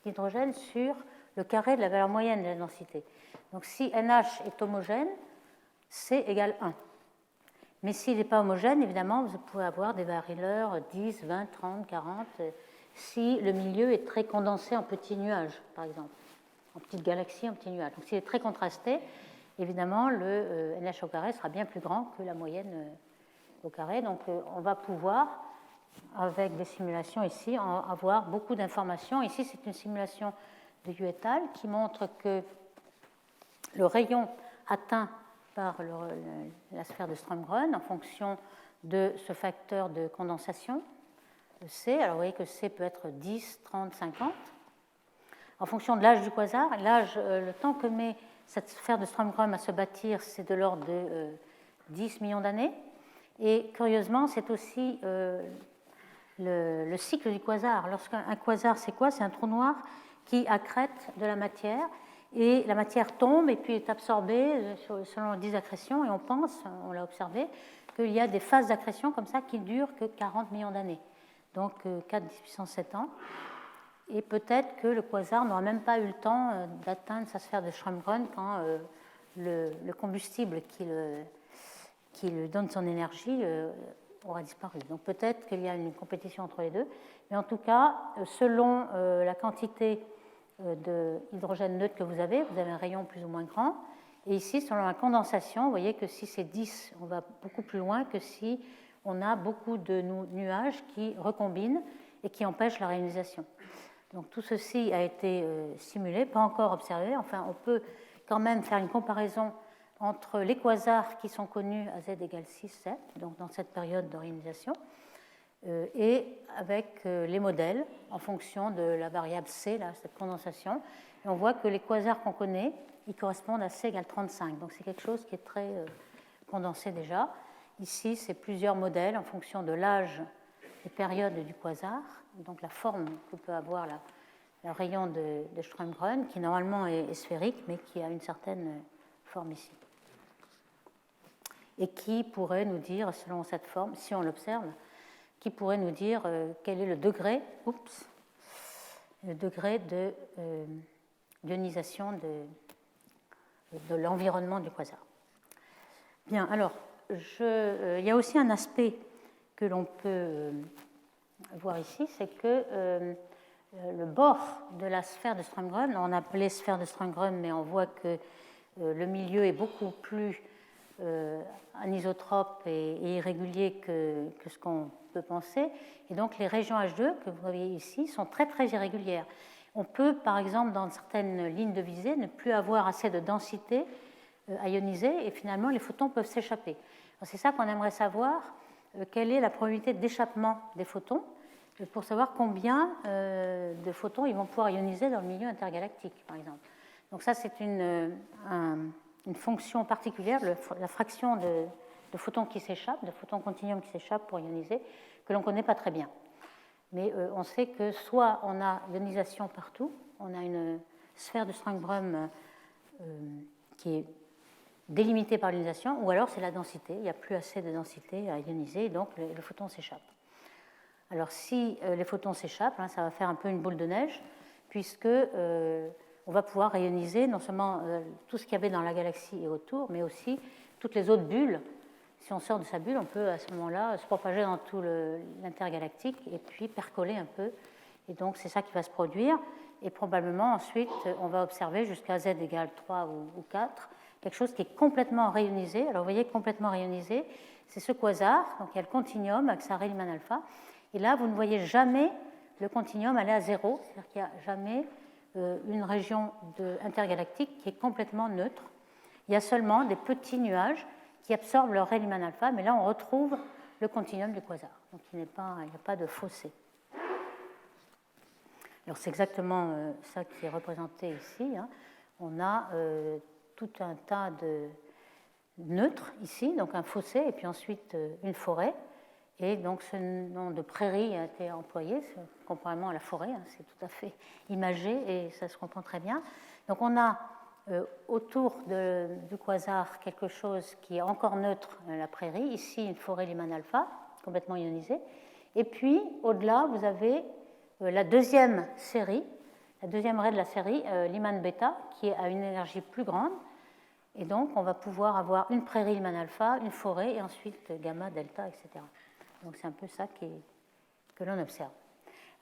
d'hydrogène sur le carré de la valeur moyenne de la densité. Donc si NH est homogène, C égale 1. Mais s'il n'est pas homogène, évidemment, vous pouvez avoir des valeurs 10, 20, 30, 40, si le milieu est très condensé en petits nuages, par exemple, en petites galaxies, en petits nuages. Donc s'il est très contrasté, évidemment, le NH au carré sera bien plus grand que la moyenne au carré. Donc on va pouvoir, avec des simulations ici, avoir beaucoup d'informations. Ici, c'est une simulation de Yu et al. Qui montre que le rayon atteint par la sphère de Strömgren en fonction de ce facteur de condensation, C. Alors vous voyez que C peut être 10, 30, 50. En fonction de l'âge du quasar, le temps que met cette sphère de Strömgren à se bâtir, c'est de l'ordre de 10 millions d'années. Et curieusement, c'est aussi le cycle du quasar. Lorsqu'un quasar, c'est quoi? C'est un trou noir qui accrète de la matière, et la matière tombe et puis est absorbée selon 10 accrétions, et on pense, on l'a observé, qu'il y a des phases d'accrétion comme ça qui durent que 40 millions d'années, donc 4 10 puissance 7 ans. Et peut-être que le quasar n'aura même pas eu le temps d'atteindre sa sphère de Strömgren quand le combustible qui lui donne son énergie aura disparu. Donc peut-être qu'il y a une compétition entre les deux, mais en tout cas, selon la quantité d'hydrogène neutre que vous avez un rayon plus ou moins grand, et ici, selon la condensation, vous voyez que si c'est 10, on va beaucoup plus loin que si on a beaucoup de nuages qui recombinent et qui empêchent la réionisation. Donc tout ceci a été simulé, pas encore observé. Enfin, on peut quand même faire une comparaison entre les quasars qui sont connus à z égale 6, 7, donc dans cette période de réionisation, et avec les modèles en fonction de la variable C, là, cette condensation. Et on voit que les quasars qu'on connaît, ils correspondent à C égale 35. Donc c'est quelque chose qui est très condensé déjà. Ici, c'est plusieurs modèles en fonction de l'âge et période du quasar, donc la forme que peut avoir le rayon de Strömgren, qui normalement est sphérique, mais qui a une certaine forme ici. Et qui pourrait nous dire, selon cette forme, si on l'observe, qui pourrait nous dire quel est le degré d'ionisation de l'environnement du quasar. Bien, alors, il y a aussi un aspect que l'on peut voir ici, c'est que le bord de la sphère de Strömgren, on appelait sphère de Strömgren, mais on voit que le milieu est beaucoup plus anisotrope et irrégulier que ce qu'on peut penser. Et donc les régions H2 que vous voyez ici sont très très irrégulières. On peut, par exemple, dans certaines lignes de visée, ne plus avoir assez de densité à ioniser, et finalement les photons peuvent s'échapper. C'est ça qu'on aimerait savoir, quelle est la probabilité d'échappement des photons, pour savoir combien de photons ils vont pouvoir ioniser dans le milieu intergalactique, par exemple. Donc ça, c'est une fonction particulière, la fraction de photons qui s'échappent, de photons continuum qui s'échappent pour ioniser, que l'on ne connaît pas très bien. Mais on sait que soit on a ionisation partout, on a une sphère de Strömgren qui est délimitée par l'ionisation, ou alors c'est la densité, il n'y a plus assez de densité à ioniser, et donc les photons s'échappent. Alors si les photons s'échappent, ça va faire un peu une boule de neige, puisque on va pouvoir réioniser non seulement tout ce qu'il y avait dans la galaxie et autour, mais aussi toutes les autres bulles. Si on sort de sa bulle, on peut à ce moment-là se propager dans tout l'intergalactique et puis percoler un peu. Et donc c'est ça qui va se produire. Et probablement ensuite, on va observer jusqu'à z égale 3 ou 4, quelque chose qui est complètement réionisé. Alors vous voyez, complètement réionisé, c'est ce quasar, donc il y a le continuum avec sa Riemann alpha. Et là, vous ne voyez jamais le continuum aller à zéro, c'est-à-dire qu'il n'y a jamais une région intergalactique qui est complètement neutre. Il y a seulement des petits nuages qui absorbent leur Riemann alpha, mais là on retrouve le continuum du quasar. Donc il n'y a pas de fossé. Alors c'est exactement ça qui est représenté ici. On a tout un tas de neutres ici, donc un fossé, et puis ensuite une forêt. Et donc ce nom de prairie a été employé, comparément à la forêt, c'est tout à fait imagé et ça se comprend très bien. Donc on a autour du quasar quelque chose qui est encore neutre, la prairie, ici une forêt Lyman alpha, complètement ionisée. Et puis au-delà, vous avez la deuxième série, la deuxième raie de la série, Lyman bêta, qui a une énergie plus grande. Et donc on va pouvoir avoir une prairie Lyman alpha, une forêt, et ensuite gamma, delta, etc. Donc c'est un peu ça que l'on observe.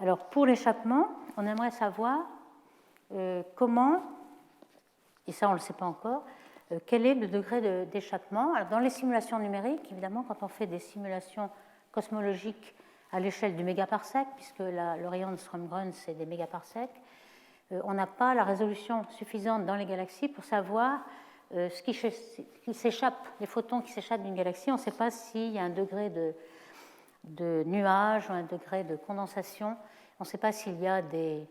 Alors pour l'échappement, on aimerait savoir comment, et ça on ne le sait pas encore, quel est le degré d'échappement. Alors dans les simulations numériques, évidemment, quand on fait des simulations cosmologiques à l'échelle du mégaparsec, puisque le rayon de Strömgren c'est des mégaparsecs, on n'a pas la résolution suffisante dans les galaxies pour savoir ce qui s'échappe, les photons qui s'échappent d'une galaxie. On ne sait pas s'il y a un degré de nuage ou un degré de condensation. On ne sait pas s'il y a des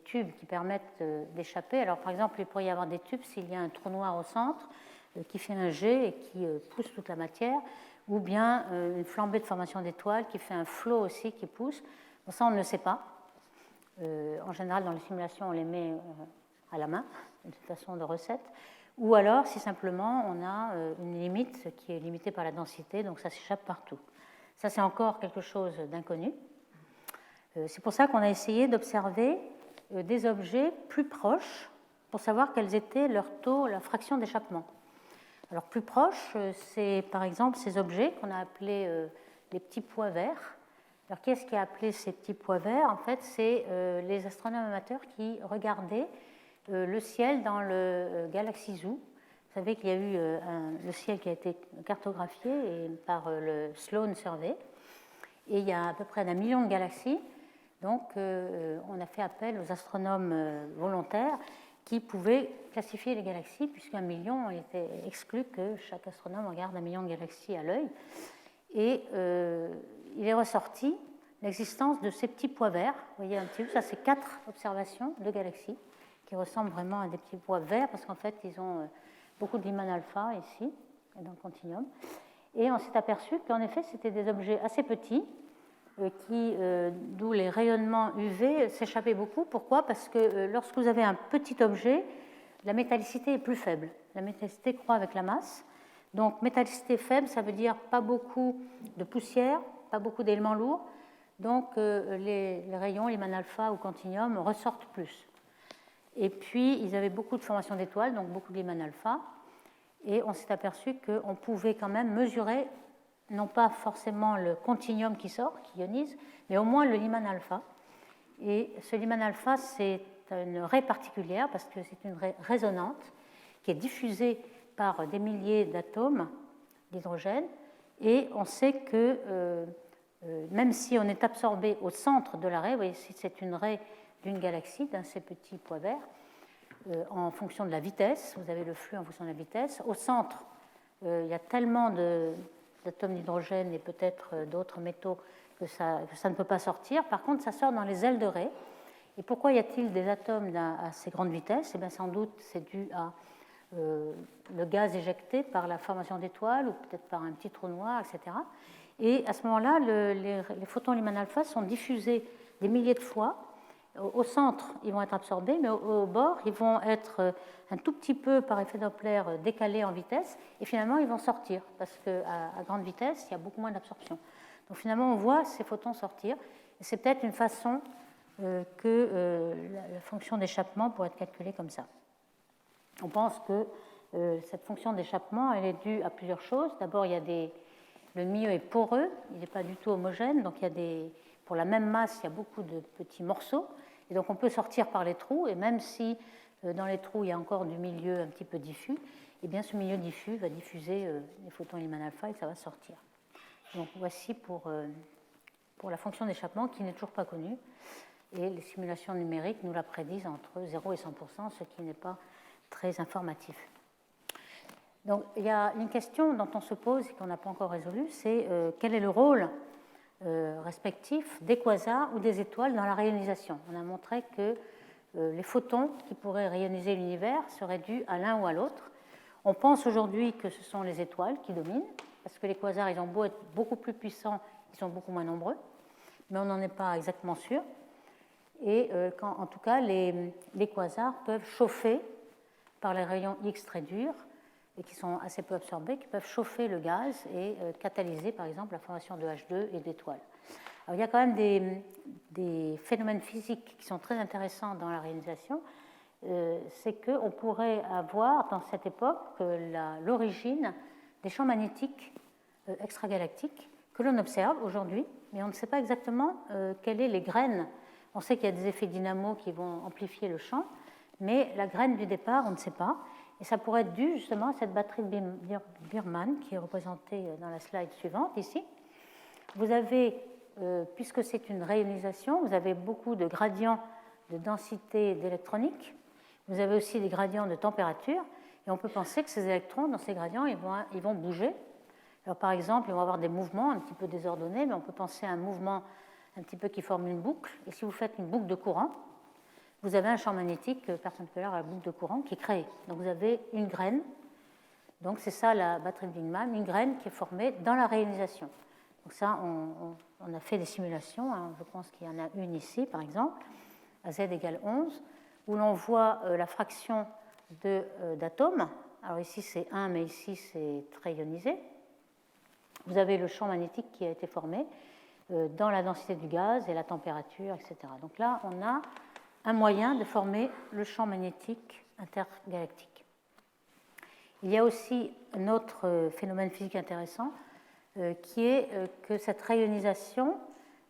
tubes qui permettent d'échapper. Alors, par exemple, il pourrait y avoir des tubes s'il y a un trou noir au centre qui fait un jet et qui pousse toute la matière, ou bien une flambée de formation d'étoiles qui fait un flot aussi qui pousse. Bon, ça, on ne le sait pas. En général, dans les simulations, on les met à la main, de façon de recette. Ou alors, si simplement, on a une limite qui est limitée par la densité, donc ça s'échappe partout. Ça, c'est encore quelque chose d'inconnu. C'est pour ça qu'on a essayé d'observer des objets plus proches pour savoir quels étaient leur taux, la fraction d'échappement. Alors, plus proches, c'est par exemple ces objets qu'on a appelés les petits pois verts. Alors, qui est-ce qui a appelé ces petits pois verts? En fait, c'est les astronomes amateurs qui regardaient le ciel dans le Galaxy Zoo. Vous savez qu'il y a eu le ciel qui a été cartographié par le Sloan Survey. Et il y a à peu près 1 million de galaxies. Donc, on a fait appel aux astronomes volontaires qui pouvaient classifier les galaxies, puisqu'un million, il était exclu que chaque astronome regarde 1 million de galaxies à l'œil. Et il est ressorti l'existence de ces petits pois verts. Vous voyez un petit peu, ça c'est 4 observations de galaxies qui ressemblent vraiment à des petits pois verts, parce qu'en fait, ils ont beaucoup de Lyman alpha ici, dans le continuum. Et on s'est aperçu qu'en effet, c'était des objets assez petits, d'où les rayonnements UV s'échappaient beaucoup. Pourquoi? Parce que lorsque vous avez un petit objet, la métallicité est plus faible. La métallicité croît avec la masse. Donc, métallicité faible, ça veut dire pas beaucoup de poussière, pas beaucoup d'éléments lourds. Donc, les rayons, Lyman alpha ou continuum, ressortent plus. Et puis, ils avaient beaucoup de formation d'étoiles, donc beaucoup de Lyman alpha. Et on s'est aperçu qu'on pouvait quand même mesurer, non pas forcément le continuum qui sort, qui ionise, mais au moins le Lyman alpha. Et ce Lyman alpha, c'est une raie particulière parce que c'est une raie résonante qui est diffusée par des milliers d'atomes d'hydrogène. Et on sait que même si on est absorbé au centre de la raie, vous voyez, si c'est une raie d'une galaxie, d'un de ces petits pois verts, en fonction de la vitesse, vous avez le flux en fonction de la vitesse. Au centre, il y a tellement d'atomes d'hydrogène et peut-être d'autres métaux que ça ne peut pas sortir. Par contre, ça sort dans les ailes de raie. Et pourquoi y a-t-il des atomes à ces grandes vitesses? Eh bien, sans doute, c'est dû à le gaz éjecté par la formation d'étoiles ou peut-être par un petit trou noir, etc. Et à ce moment-là, les photons Lyman alpha sont diffusés des milliers de fois. Au centre, ils vont être absorbés, mais au bord, ils vont être un tout petit peu, par effet Doppler, décalés en vitesse, et finalement, ils vont sortir, parce qu'à grande vitesse, il y a beaucoup moins d'absorption. Donc finalement, on voit ces photons sortir, et c'est peut-être une façon que la fonction d'échappement pourrait être calculée comme ça. On pense que cette fonction d'échappement, elle est due à plusieurs choses. D'abord, le milieu est poreux, il n'est pas du tout homogène, donc pour la même masse, il y a beaucoup de petits morceaux, et donc on peut sortir par les trous, et même si dans les trous, il y a encore du milieu un petit peu diffus, eh bien ce milieu diffus va diffuser les photons Lyman alpha et ça va sortir. Donc voici pour la fonction d'échappement qui n'est toujours pas connue, et les simulations numériques nous la prédisent entre 0 et 100%, ce qui n'est pas très informatif. Donc il y a une question dont on se pose et qu'on n'a pas encore résolue, c'est quel est le rôle respectif des quasars ou des étoiles dans la rayonisation. On a montré que les photons qui pourraient rayoniser l'univers seraient dus à l'un ou à l'autre. On pense aujourd'hui que ce sont les étoiles qui dominent, parce que les quasars, ils ont beau être beaucoup plus puissants, ils sont beaucoup moins nombreux, mais on n'en est pas exactement sûr. Et en tout cas, les quasars peuvent chauffer par les rayons X très durs, et qui sont assez peu absorbés, qui peuvent chauffer le gaz et catalyser, par exemple, la formation de H2 et d'étoiles. Alors, il y a quand même des phénomènes physiques qui sont très intéressants dans la réalisation. C'est qu'on pourrait avoir, dans cette époque, l'origine des champs magnétiques extragalactiques que l'on observe aujourd'hui, mais on ne sait pas exactement quelles sont les graines. On sait qu'il y a des effets dynamo qui vont amplifier le champ, mais la graine du départ, on ne sait pas. Et ça pourrait être dû justement à cette batterie de Biermann qui est représentée dans la slide suivante ici. Vous avez, puisque c'est une rayonisation, vous avez beaucoup de gradients de densité d'électronique. Vous avez aussi des gradients de température. Et on peut penser que ces électrons, dans ces gradients, ils vont bouger. Alors, par exemple, ils vont avoir des mouvements un petit peu désordonnés, mais on peut penser à un mouvement un petit peu qui forme une boucle. Et si vous faites une boucle de courant, vous avez un champ magnétique perpendiculaire à la boucle de courant qui est créé. Donc, vous avez une graine. Donc, c'est ça la batterie de Big Bang, une graine qui est formée dans la réionisation. Donc, ça, on a fait des simulations. Hein. Je pense qu'il y en a une ici, par exemple, à z égale 11, où l'on voit la fraction d'atomes. Alors, ici, c'est 1, mais ici, c'est très ionisé. Vous avez le champ magnétique qui a été formé dans la densité du gaz et la température, etc. Donc là, on a un moyen de former le champ magnétique intergalactique. Il y a aussi un autre phénomène physique intéressant qui est que cette réionisation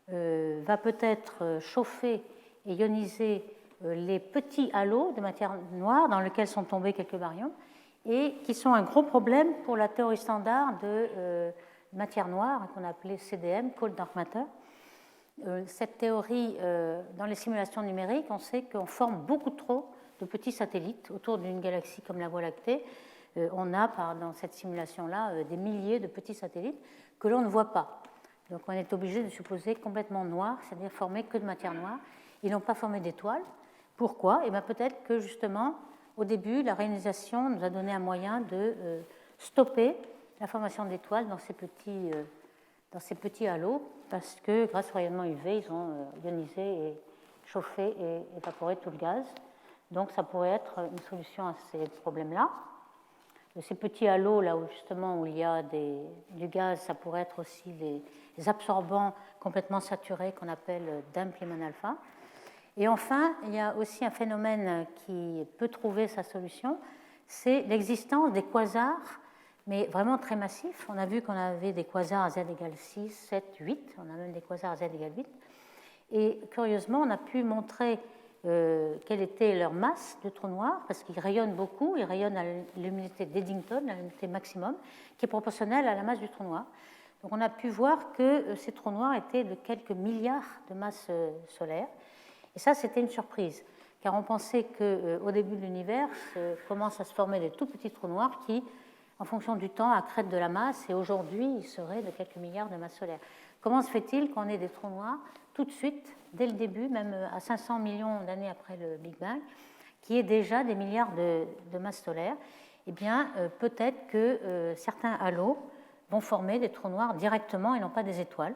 va peut-être chauffer et ioniser les petits halos de matière noire dans lesquels sont tombés quelques baryons et qui sont un gros problème pour la théorie standard de matière noire qu'on appelait CDM, Cold Dark Matter. Cette théorie, dans les simulations numériques, on sait qu'on forme beaucoup trop de petits satellites autour d'une galaxie comme la Voie lactée. On a, dans cette simulation-là, des milliers de petits satellites que l'on ne voit pas. Donc on est obligé de supposer complètement noirs, c'est-à-dire formés que de matière noire. Ils n'ont pas formé d'étoiles. Pourquoi? Eh bien, peut-être que justement, au début, la réionisation nous a donné un moyen de stopper la formation d'étoiles dans ces petits halos, parce que grâce au rayonnement UV, ils ont ionisé et chauffé et évaporé tout le gaz. Donc ça pourrait être une solution à ces problèmes-là. Ces petits halos, là où justement où il y a du gaz, ça pourrait être aussi les absorbants complètement saturés qu'on appelle damp Lyman alpha. Et enfin, il y a aussi un phénomène qui peut trouver sa solution, c'est l'existence des quasars, mais vraiment très massifs. On a vu qu'on avait des quasars à z égale 6, 7, 8, on a même des quasars à z égale 8. Et curieusement, on a pu montrer quelle était leur masse de trous noirs, parce qu'ils rayonnent beaucoup, ils rayonnent à l'humidité d'Eddington, la l'humidité maximum, qui est proportionnelle à la masse du trou noir. Donc on a pu voir que ces trous noirs étaient de quelques milliards de masses solaires. Et ça, c'était une surprise, car on pensait qu'au début de l'univers, commencent à se former des tout petits trous noirs qui, en fonction du temps, accrètent de la masse, et aujourd'hui, ils seraient de quelques milliards de masses solaires. Comment se fait-il qu'on ait des trous noirs tout de suite, dès le début, même à 500 millions d'années après le Big Bang, qui est déjà des milliards de masses solaires? Eh bien, peut-être que certains halos vont former des trous noirs directement et non pas des étoiles.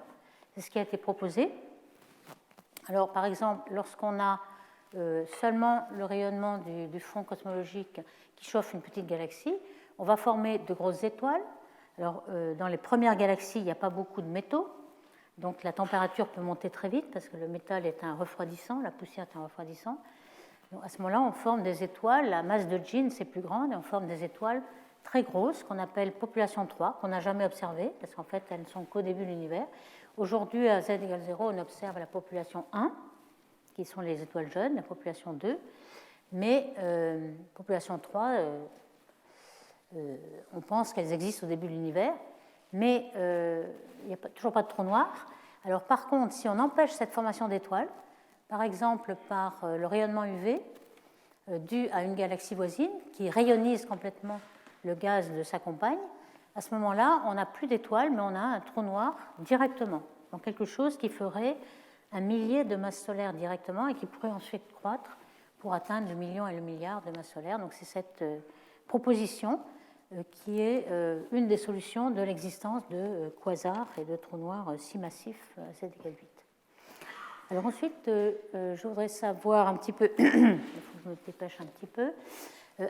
C'est ce qui a été proposé. Alors, par exemple, lorsqu'on a seulement le rayonnement du fond cosmologique qui chauffe une petite galaxie, on va former de grosses étoiles. Alors, dans les premières galaxies, il n'y a pas beaucoup de métaux, donc la température peut monter très vite parce que le métal est un refroidissant, la poussière est un refroidissant. Donc, à ce moment-là, on forme des étoiles, la masse de Jeans est plus grande et on forme des étoiles très grosses qu'on appelle population 3, qu'on n'a jamais observées parce qu'en fait, elles ne sont qu'au début de l'univers. Aujourd'hui, à z égale 0, on observe la population 1, qui sont les étoiles jeunes, la population 2, mais population 3, on pense qu'elles existent au début de l'univers, mais il n'y a toujours pas de trou noir. Alors par contre, si on empêche cette formation d'étoiles, par exemple par le rayonnement UV dû à une galaxie voisine qui rayonnise complètement le gaz de sa compagne, à ce moment-là, on n'a plus d'étoiles, mais on a un trou noir directement. Donc quelque chose qui ferait un millier de masses solaires directement et qui pourrait ensuite croître pour atteindre le million et le milliard de masses solaires. Donc c'est cette proposition qui est une des solutions de l'existence de quasars et de trous noirs si massifs à z égale 8. Alors ensuite, je voudrais savoir un petit peu, il faut que je me dépêche un petit peu,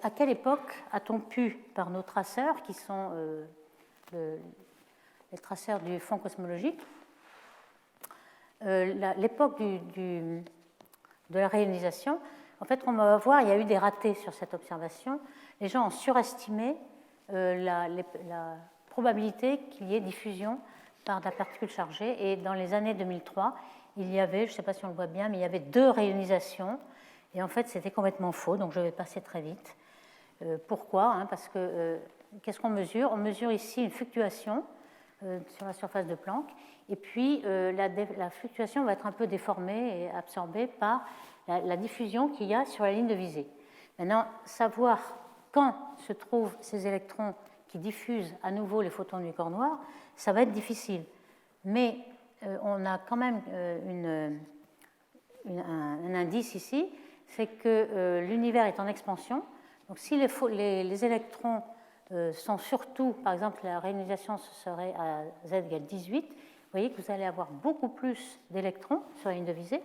à quelle époque a-t-on pu, par nos traceurs, qui sont les traceurs du fond cosmologique, l'époque de la réionisation, en fait, on va voir, il y a eu des ratés sur cette observation. Les gens ont surestimé la probabilité qu'il y ait diffusion par de la particule chargée. Et dans les années 2003, il y avait, je ne sais pas si on le voit bien, mais il y avait 2 réionisations. Et en fait, c'était complètement faux, donc je vais passer très vite. Pourquoi? Parce que qu'est-ce qu'on mesure? On mesure ici une fluctuation sur la surface de Planck, et puis la fluctuation va être un peu déformée et absorbée par la diffusion qu'il y a sur la ligne de visée. Maintenant, savoir quand se trouvent ces électrons qui diffusent à nouveau les photons du corps noir, ça va être difficile. Mais on a quand même un indice ici, c'est que l'univers est en expansion. Donc si les électrons sont surtout, par exemple, la réionisation ce serait à Z égale 18, vous voyez que vous allez avoir beaucoup plus d'électrons sur la ligne de visée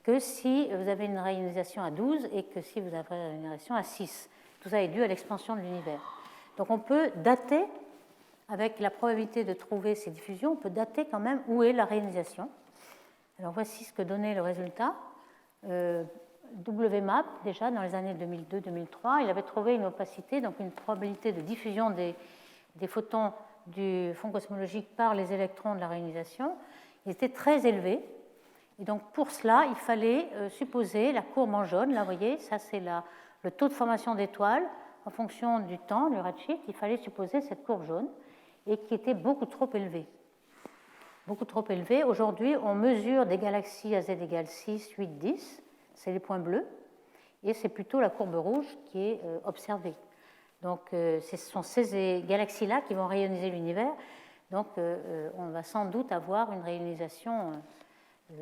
que si vous avez une réionisation à 12 et que si vous avez une réionisation à 6. Tout ça est dû à l'expansion de l'univers. Donc on peut dater, avec la probabilité de trouver ces diffusions, on peut dater quand même où est la réionisation. Alors voici ce que donnait le résultat. WMAP, déjà dans les années 2002-2003, il avait trouvé une opacité, donc une probabilité de diffusion des photons du fond cosmologique par les électrons de la réionisation. Il était très élevé. Et donc pour cela, il fallait supposer la courbe en jaune. Là, vous voyez, ça c'est le taux de formation d'étoiles en fonction du temps, le redshift. Il fallait supposer cette courbe jaune et qui était beaucoup trop élevée. Beaucoup trop élevée. Aujourd'hui, on mesure des galaxies à Z égale 6, 8, 10. C'est les points bleus. Et c'est plutôt la courbe rouge qui est observée. Donc ce sont ces galaxies-là qui vont rayoniser l'univers. Donc on va sans doute avoir une rayonisation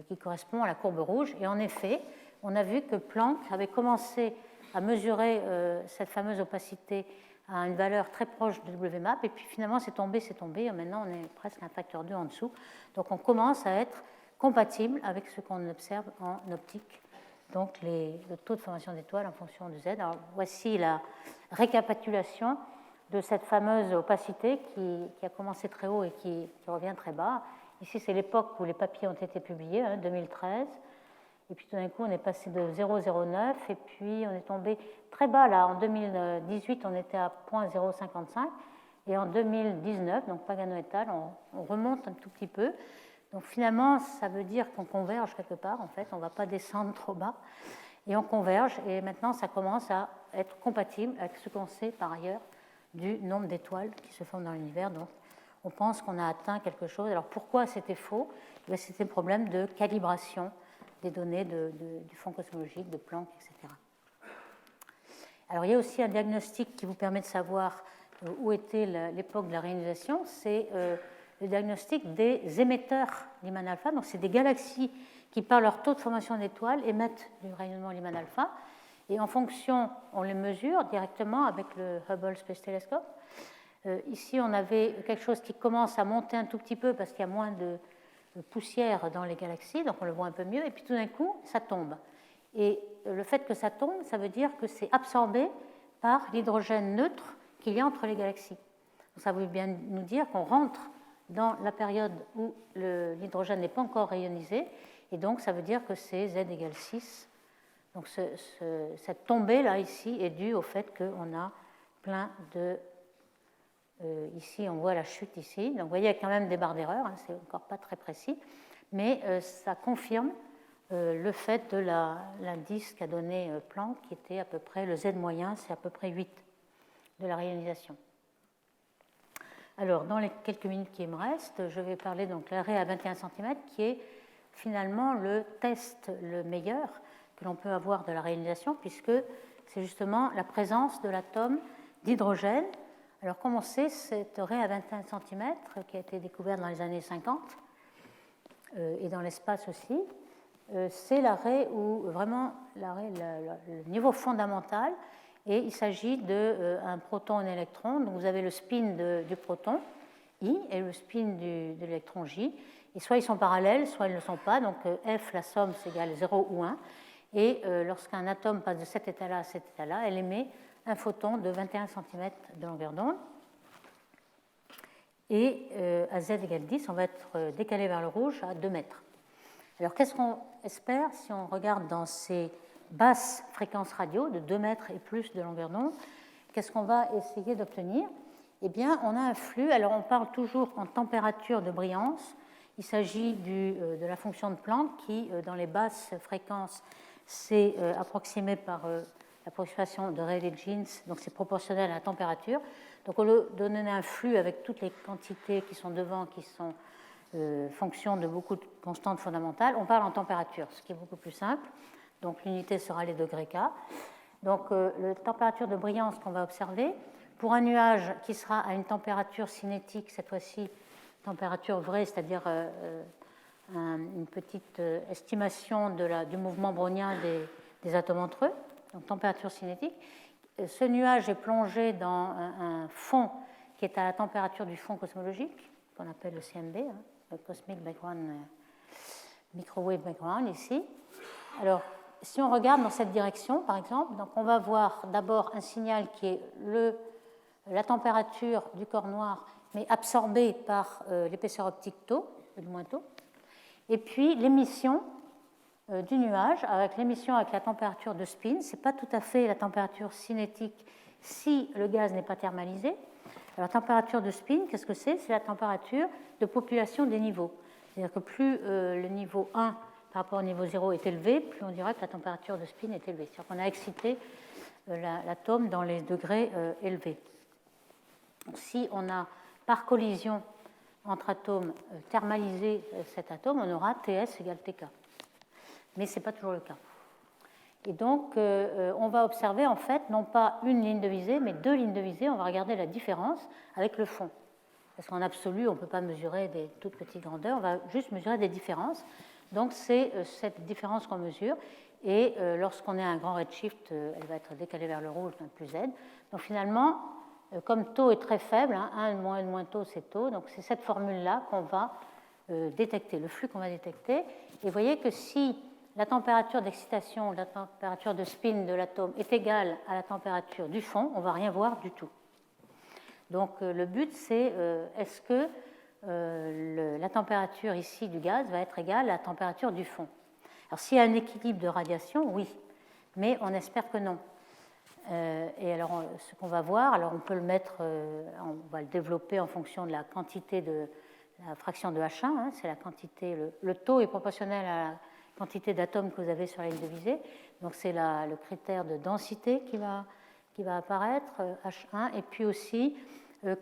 qui correspond à la courbe rouge. Et en effet, on a vu que Planck avait commencé à mesurer cette fameuse opacité à une valeur très proche de WMAP, et puis finalement c'est tombé, et maintenant on est presque un facteur 2 en dessous. Donc on commence à être compatible avec ce qu'on observe en optique, donc le taux de formation d'étoiles en fonction de Z. Alors voici la récapitulation de cette fameuse opacité qui a commencé très haut et qui revient très bas. Ici, c'est l'époque où les papiers ont été publiés, 2013. Et puis tout d'un coup, on est passé de 0,09 et puis on est tombé très bas. Là, en 2018, on était à 0,055. Et en 2019, donc Pagano et al., on remonte un tout petit peu. Donc finalement, ça veut dire qu'on converge quelque part. En fait, on ne va pas descendre trop bas. Et on converge. Et maintenant, ça commence à être compatible avec ce qu'on sait par ailleurs du nombre d'étoiles qui se forment dans l'univers. Donc, on pense qu'on a atteint quelque chose. Alors pourquoi c'était faux? C'était le problème de calibration des données du fond cosmologique, de Planck, etc. Alors il y a aussi un diagnostic qui vous permet de savoir où était l'époque de la réionisation, c'est le diagnostic des émetteurs Lyman alpha. Donc c'est des galaxies qui, par leur taux de formation d'étoiles, émettent du rayonnement Lyman alpha. Et en fonction, on les mesure directement avec le Hubble Space Telescope. Ici, on avait quelque chose qui commence à monter un tout petit peu parce qu'il y a moins de poussière dans les galaxies, donc on le voit un peu mieux, et puis tout d'un coup, ça tombe. Et le fait que ça tombe, ça veut dire que c'est absorbé par l'hydrogène neutre qu'il y a entre les galaxies. Donc ça veut bien nous dire qu'on rentre dans la période où l'hydrogène n'est pas encore rayonisé, et donc ça veut dire que c'est Z égale 6. Donc cette tombée-là, ici, est due au fait qu'on a plein de... ici, on voit la chute ici. Donc, vous voyez, il y a quand même des barres d'erreur, c'est encore pas très précis, mais ça confirme le fait de l'indice qu'a donné Planck, qui était à peu près le Z moyen, c'est à peu près 8 de la réionisation. Alors, dans les quelques minutes qui me restent, je vais parler donc de l'arrêt à 21 cm, qui est finalement le test le meilleur que l'on peut avoir de la réionisation, puisque c'est justement la présence de l'atome d'hydrogène. Alors, comme on sait, cet arrêt à 21 cm, qui a été découvert dans les années 50, et dans l'espace aussi, c'est l'arrêt où vraiment le niveau fondamental, et il s'agit d'un proton et un électron. Donc vous avez le spin du proton I et le spin de l'électron J, et soit ils sont parallèles, soit ils ne le sont pas. Donc F, la somme, c'est égal 0 ou 1. Et lorsqu'un atome passe de cet état-là à cet état-là, elle émet un photon de 21 cm de longueur d'onde. Et à Z égale 10, on va être décalé vers le rouge à 2 mètres. Alors qu'est-ce qu'on espère si on regarde dans ces basses fréquences radio de 2 mètres et plus de longueur d'onde? Qu'est-ce qu'on va essayer d'obtenir? Eh bien, on a un flux. Alors on parle toujours en température de brillance. Il s'agit de la fonction de Planck qui, dans les basses fréquences, c'est approximé par l'approximation de Rayleigh-Jeans, donc c'est proportionnel à la température. Donc au lieu de donner un flux avec toutes les quantités qui sont devant, qui sont fonction de beaucoup de constantes fondamentales, on parle en température, ce qui est beaucoup plus simple. donc l'unité sera les degrés K. Donc la température de brillance qu'on va observer, pour un nuage qui sera à une température cinétique, cette fois-ci température vraie, c'est-à-dire une petite estimation du mouvement brownien des atomes entre eux, donc température cinétique. Ce nuage est plongé dans un fond qui est à la température du fond cosmologique, qu'on appelle le CMB, le Cosmic Background, Microwave Background ici. Alors, si on regarde dans cette direction, par exemple, donc on va voir d'abord un signal qui est la température du corps noir, mais absorbée par l'épaisseur optique tau, du moins tau, et puis l'émission du nuage, avec l'émission avec la température de spin. Ce n'est pas tout à fait la température cinétique si le gaz n'est pas thermalisé. Alors, la température de spin, qu'est-ce que c'est? C'est la température de population des niveaux. C'est-à-dire que plus le niveau 1 par rapport au niveau 0 est élevé, plus on dira que la température de spin est élevée. C'est-à-dire qu'on a excité l'atome dans les degrés élevés. Donc, si on a par collision entre atomes thermalisé cet atome, on aura TS égale TK. Mais ce n'est pas toujours le cas. Et donc, on va observer en fait non pas une ligne de visée, mais deux lignes de visée. On va regarder la différence avec le fond. Parce qu'en absolu, on ne peut pas mesurer des toutes petites grandeurs, on va juste mesurer des différences. Donc, c'est cette différence qu'on mesure. Et lorsqu'on est à un grand redshift, elle va être décalée vers le rouge, plus Z. Donc, finalement, comme tau est très faible, 1 moins tau, c'est tau. Donc, c'est cette formule-là qu'on va détecter, le flux qu'on va détecter. Et vous voyez que si la température d'excitation, la température de spin de l'atome est égale à la température du fond, on ne va rien voir du tout. Donc le but, c'est est-ce que la température ici du gaz va être égale à la température du fond? Alors s'il y a un équilibre de radiation, oui, mais on espère que non. Et alors ce qu'on va voir, alors on peut le mettre, on va le développer en fonction de la quantité de la fraction de H1, c'est la quantité, le taux est proportionnel à la quantité d'atomes que vous avez sur la ligne de visée. Donc c'est le critère de densité qui va apparaître, H1. Et puis aussi,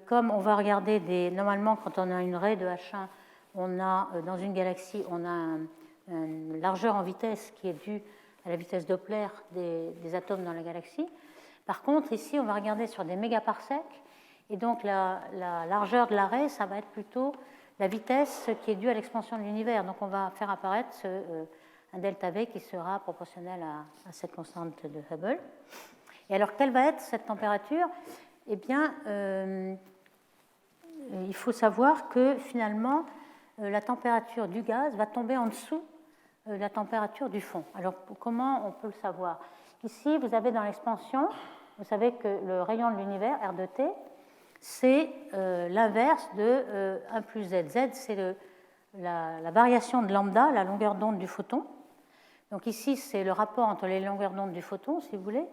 comme on va regarder normalement quand on a une raie de H1, on a dans une galaxie, on a une largeur en vitesse qui est due à la vitesse Doppler des atomes dans la galaxie. Par contre, ici, on va regarder sur des mégaparsecs. Et donc la largeur de la raie, ça va être plutôt la vitesse qui est due à l'expansion de l'univers. Donc on va faire apparaître un delta V qui sera proportionnel à cette constante de Hubble. Et alors, quelle va être cette température? Eh bien, il faut savoir que finalement, la température du gaz va tomber en dessous la température du fond. Alors, comment on peut le savoir? Ici, vous avez dans l'expansion, vous savez que le rayon de l'univers, R de T, c'est l'inverse de 1 plus Z. Z, c'est la variation de lambda, la longueur d'onde du photon. Donc ici, c'est le rapport entre les longueurs d'onde du photon, si vous voulez,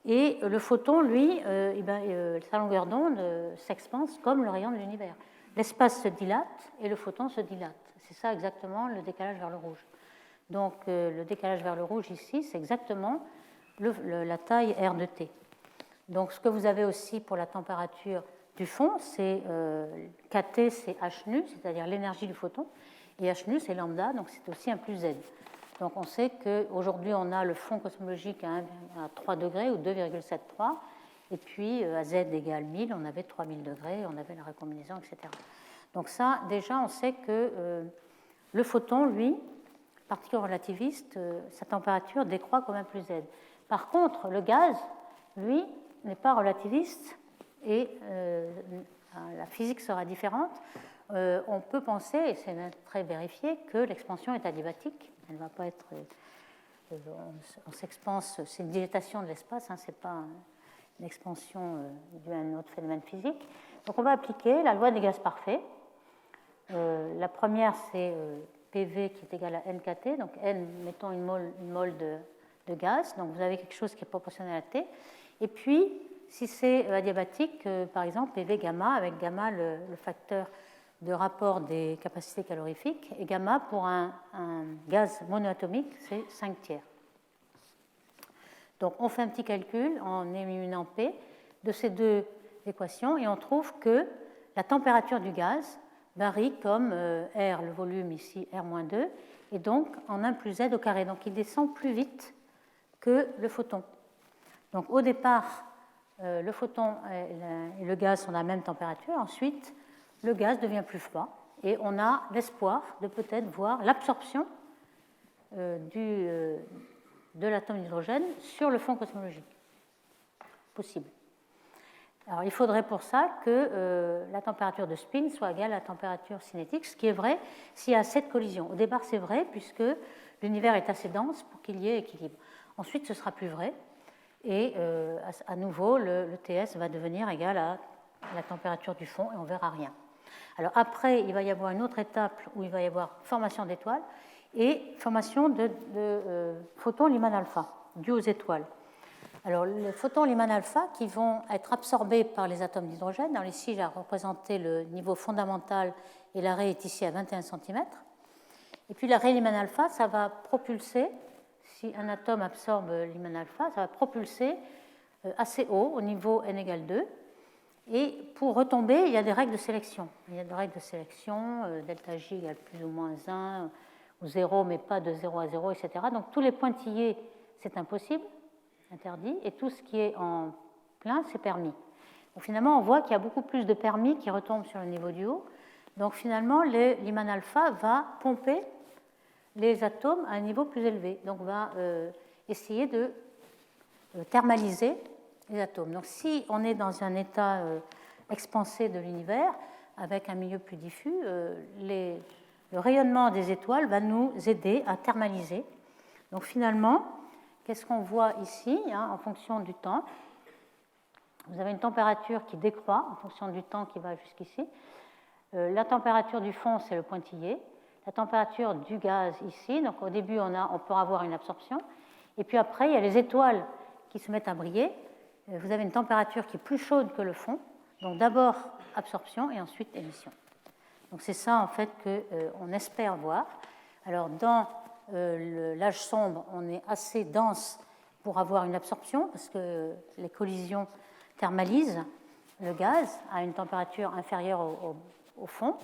et le photon, lui, sa longueur d'onde s'expanse comme le rayon de l'univers. L'espace se dilate et le photon se dilate. C'est ça exactement le décalage vers le rouge. Donc le décalage vers le rouge ici, c'est exactement la taille R de T. Donc ce que vous avez aussi pour la température du fond, c'est kT, c'est h nu, c'est-à-dire l'énergie du photon, et h nu, c'est lambda, donc c'est aussi un plus Z. Donc on sait qu'aujourd'hui, on a le fond cosmologique à 3 degrés ou 2,73, et puis à Z égale 1000, on avait 3000 degrés, on avait la recombinaison, etc. Donc ça, déjà, on sait que le photon, lui, particule relativiste, sa température décroît comme un plus Z. Par contre, le gaz, lui, n'est pas relativiste, et la physique sera différente. On peut penser, et c'est très vérifié, que l'expansion est adiabatique. Elle ne va pas être. On s'expanse, c'est une dilatation de l'espace, ce n'est pas une expansion due à un autre phénomène physique. Donc on va appliquer la loi des gaz parfaits. La première, c'est PV qui est égal à NKT. Donc N, mettons une mole de gaz. Donc vous avez quelque chose qui est proportionnel à T. Et puis, si c'est adiabatique, par exemple, PV gamma, avec gamma le facteur de rapport des capacités calorifiques, et gamma pour un gaz monoatomique, c'est 5 tiers. Donc on fait un petit calcul en éliminant P de ces deux équations et on trouve que la température du gaz varie comme R, le volume ici, R-2, et donc en 1 plus Z au carré. Donc il descend plus vite que le photon. Donc au départ, le photon et le gaz sont à la même température. Ensuite, le gaz devient plus froid et on a l'espoir de peut-être voir l'absorption de l'atome d'hydrogène sur le fond cosmologique. Possible. Alors, il faudrait pour ça que la température de spin soit égale à la température cinétique, ce qui est vrai s'il y a assez de collisions. Au départ, c'est vrai puisque l'univers est assez dense pour qu'il y ait équilibre. Ensuite, ce sera plus vrai et à nouveau, le TS va devenir égal à la température du fond et on ne verra rien. Alors après, il va y avoir une autre étape où il va y avoir formation d'étoiles et formation de photons Lyman alpha dus aux étoiles. Alors, les photons Lyman alpha qui vont être absorbés par les atomes d'hydrogène. Alors, ici, j'ai représenté le niveau fondamental et l'arrêt est ici à 21 cm. Et puis, l'arrêt Lyman alpha, ça va propulser, si un atome absorbe Lyman alpha, ça va propulser assez haut, au niveau n égale 2. Et pour retomber, il y a des règles de sélection. Il y a des règles de sélection, delta J égale plus ou moins 1, ou 0, mais pas de 0 à 0, etc. Donc, tous les pointillés, c'est impossible. Interdit, et tout ce qui est en plein, c'est permis. Donc finalement, on voit qu'il y a beaucoup plus de permis qui retombent sur le niveau du haut. Donc finalement, le Lyman alpha va pomper les atomes à un niveau plus élevé. Donc va essayer de thermaliser les atomes. Donc si on est dans un état expansé de l'univers, avec un milieu plus diffus, le rayonnement des étoiles va nous aider à thermaliser. Donc finalement, qu'est-ce qu'on voit ici en fonction du temps? Vous avez une température qui décroît en fonction du temps qui va jusqu'ici. La température du fond, c'est le pointillé. La température du gaz ici, donc au début, on peut avoir une absorption. Et puis après, il y a les étoiles qui se mettent à briller. Vous avez une température qui est plus chaude que le fond. Donc d'abord absorption et ensuite émission. Donc c'est ça en fait qu'on espère voir. Alors dans l'âge sombre, on est assez dense pour avoir une absorption parce que les collisions thermalisent le gaz à une température inférieure au fond.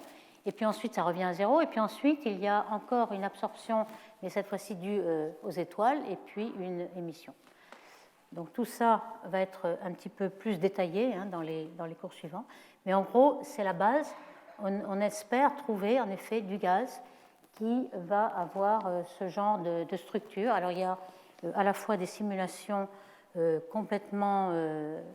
Et puis ensuite, ça revient à zéro. Et puis ensuite, il y a encore une absorption, mais cette fois-ci due aux étoiles, et puis une émission. Donc tout ça va être un petit peu plus détaillé dans les cours suivants. Mais en gros, c'est la base. On espère trouver en effet du gaz qui va avoir ce genre de structure. Alors il y a à la fois des simulations complètement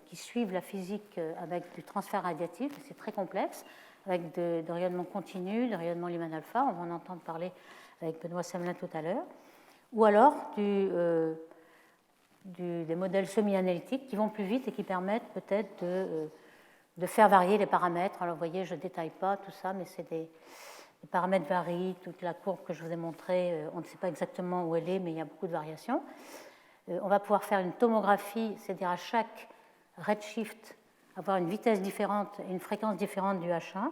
qui suivent la physique avec du transfert radiatif, c'est très complexe, avec de rayonnement continu, de rayonnement Lyman alpha, on va en entendre parler avec Benoît Semelin tout à l'heure, ou alors des modèles semi-analytiques qui vont plus vite et qui permettent peut-être de faire varier les paramètres. Alors vous voyez, je ne détaille pas tout ça, mais c'est les paramètres varient, toute la courbe que je vous ai montrée, on ne sait pas exactement où elle est, mais il y a beaucoup de variations. On va pouvoir faire une tomographie, c'est-à-dire à chaque redshift, avoir une vitesse différente et une fréquence différente du H1.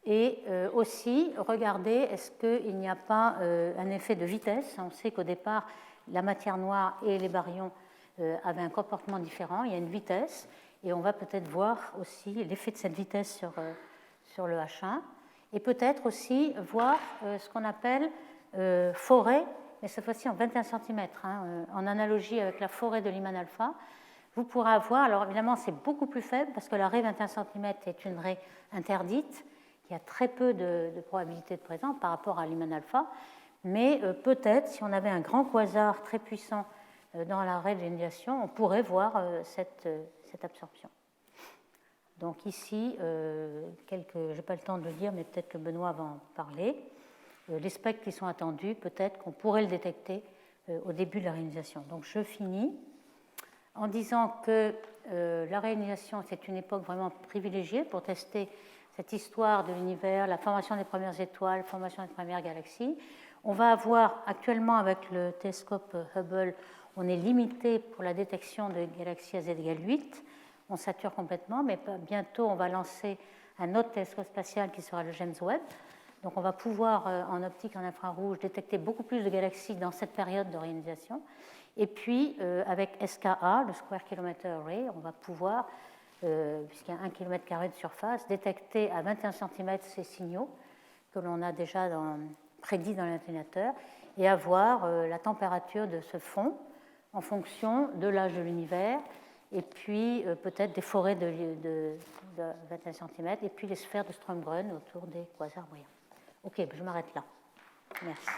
Et aussi regarder est-ce qu'il n'y a pas un effet de vitesse. On sait qu'au départ, la matière noire et les baryons avaient un comportement différent. Il y a une vitesse, et on va peut-être voir aussi l'effet de cette vitesse sur le H1. Et peut-être aussi voir ce qu'on appelle forêt, mais cette fois-ci en 21 cm, en analogie avec la forêt de Lyman alpha. Vous pourrez avoir, alors évidemment c'est beaucoup plus faible parce que la raie 21 cm est une raie interdite, il y a très peu de probabilité de présence par rapport à Lyman alpha, mais peut-être si on avait un grand quasar très puissant dans la raie de l'ionisation, on pourrait voir cette absorption. Donc ici, je n'ai pas le temps de le dire, mais peut-être que Benoît va en parler. Les spectres qui sont attendus, peut-être qu'on pourrait le détecter au début de la réionisation. Donc je finis en disant que la réionisation, c'est une époque vraiment privilégiée pour tester cette histoire de l'univers, la formation des premières étoiles, la formation des premières galaxies. On va avoir actuellement avec le télescope Hubble, on est limité pour la détection de galaxies à z égale 8. On sature complètement, mais bientôt on va lancer un autre télescope spatial qui sera le James Webb. Donc on va pouvoir, en optique en infrarouge, détecter beaucoup plus de galaxies dans cette période de réionisation. Et puis, avec SKA, le Square Kilometer Array, on va pouvoir, puisqu'il y a 1 km² de surface, détecter à 21 cm ces signaux que l'on a déjà prédits dans l'ordinateur et avoir la température de ce fond en fonction de l'âge de l'univers, et puis peut-être des forêts de 21 cm, et puis les sphères de Strömgren autour des quasars brillants. Ok, je m'arrête là. Merci.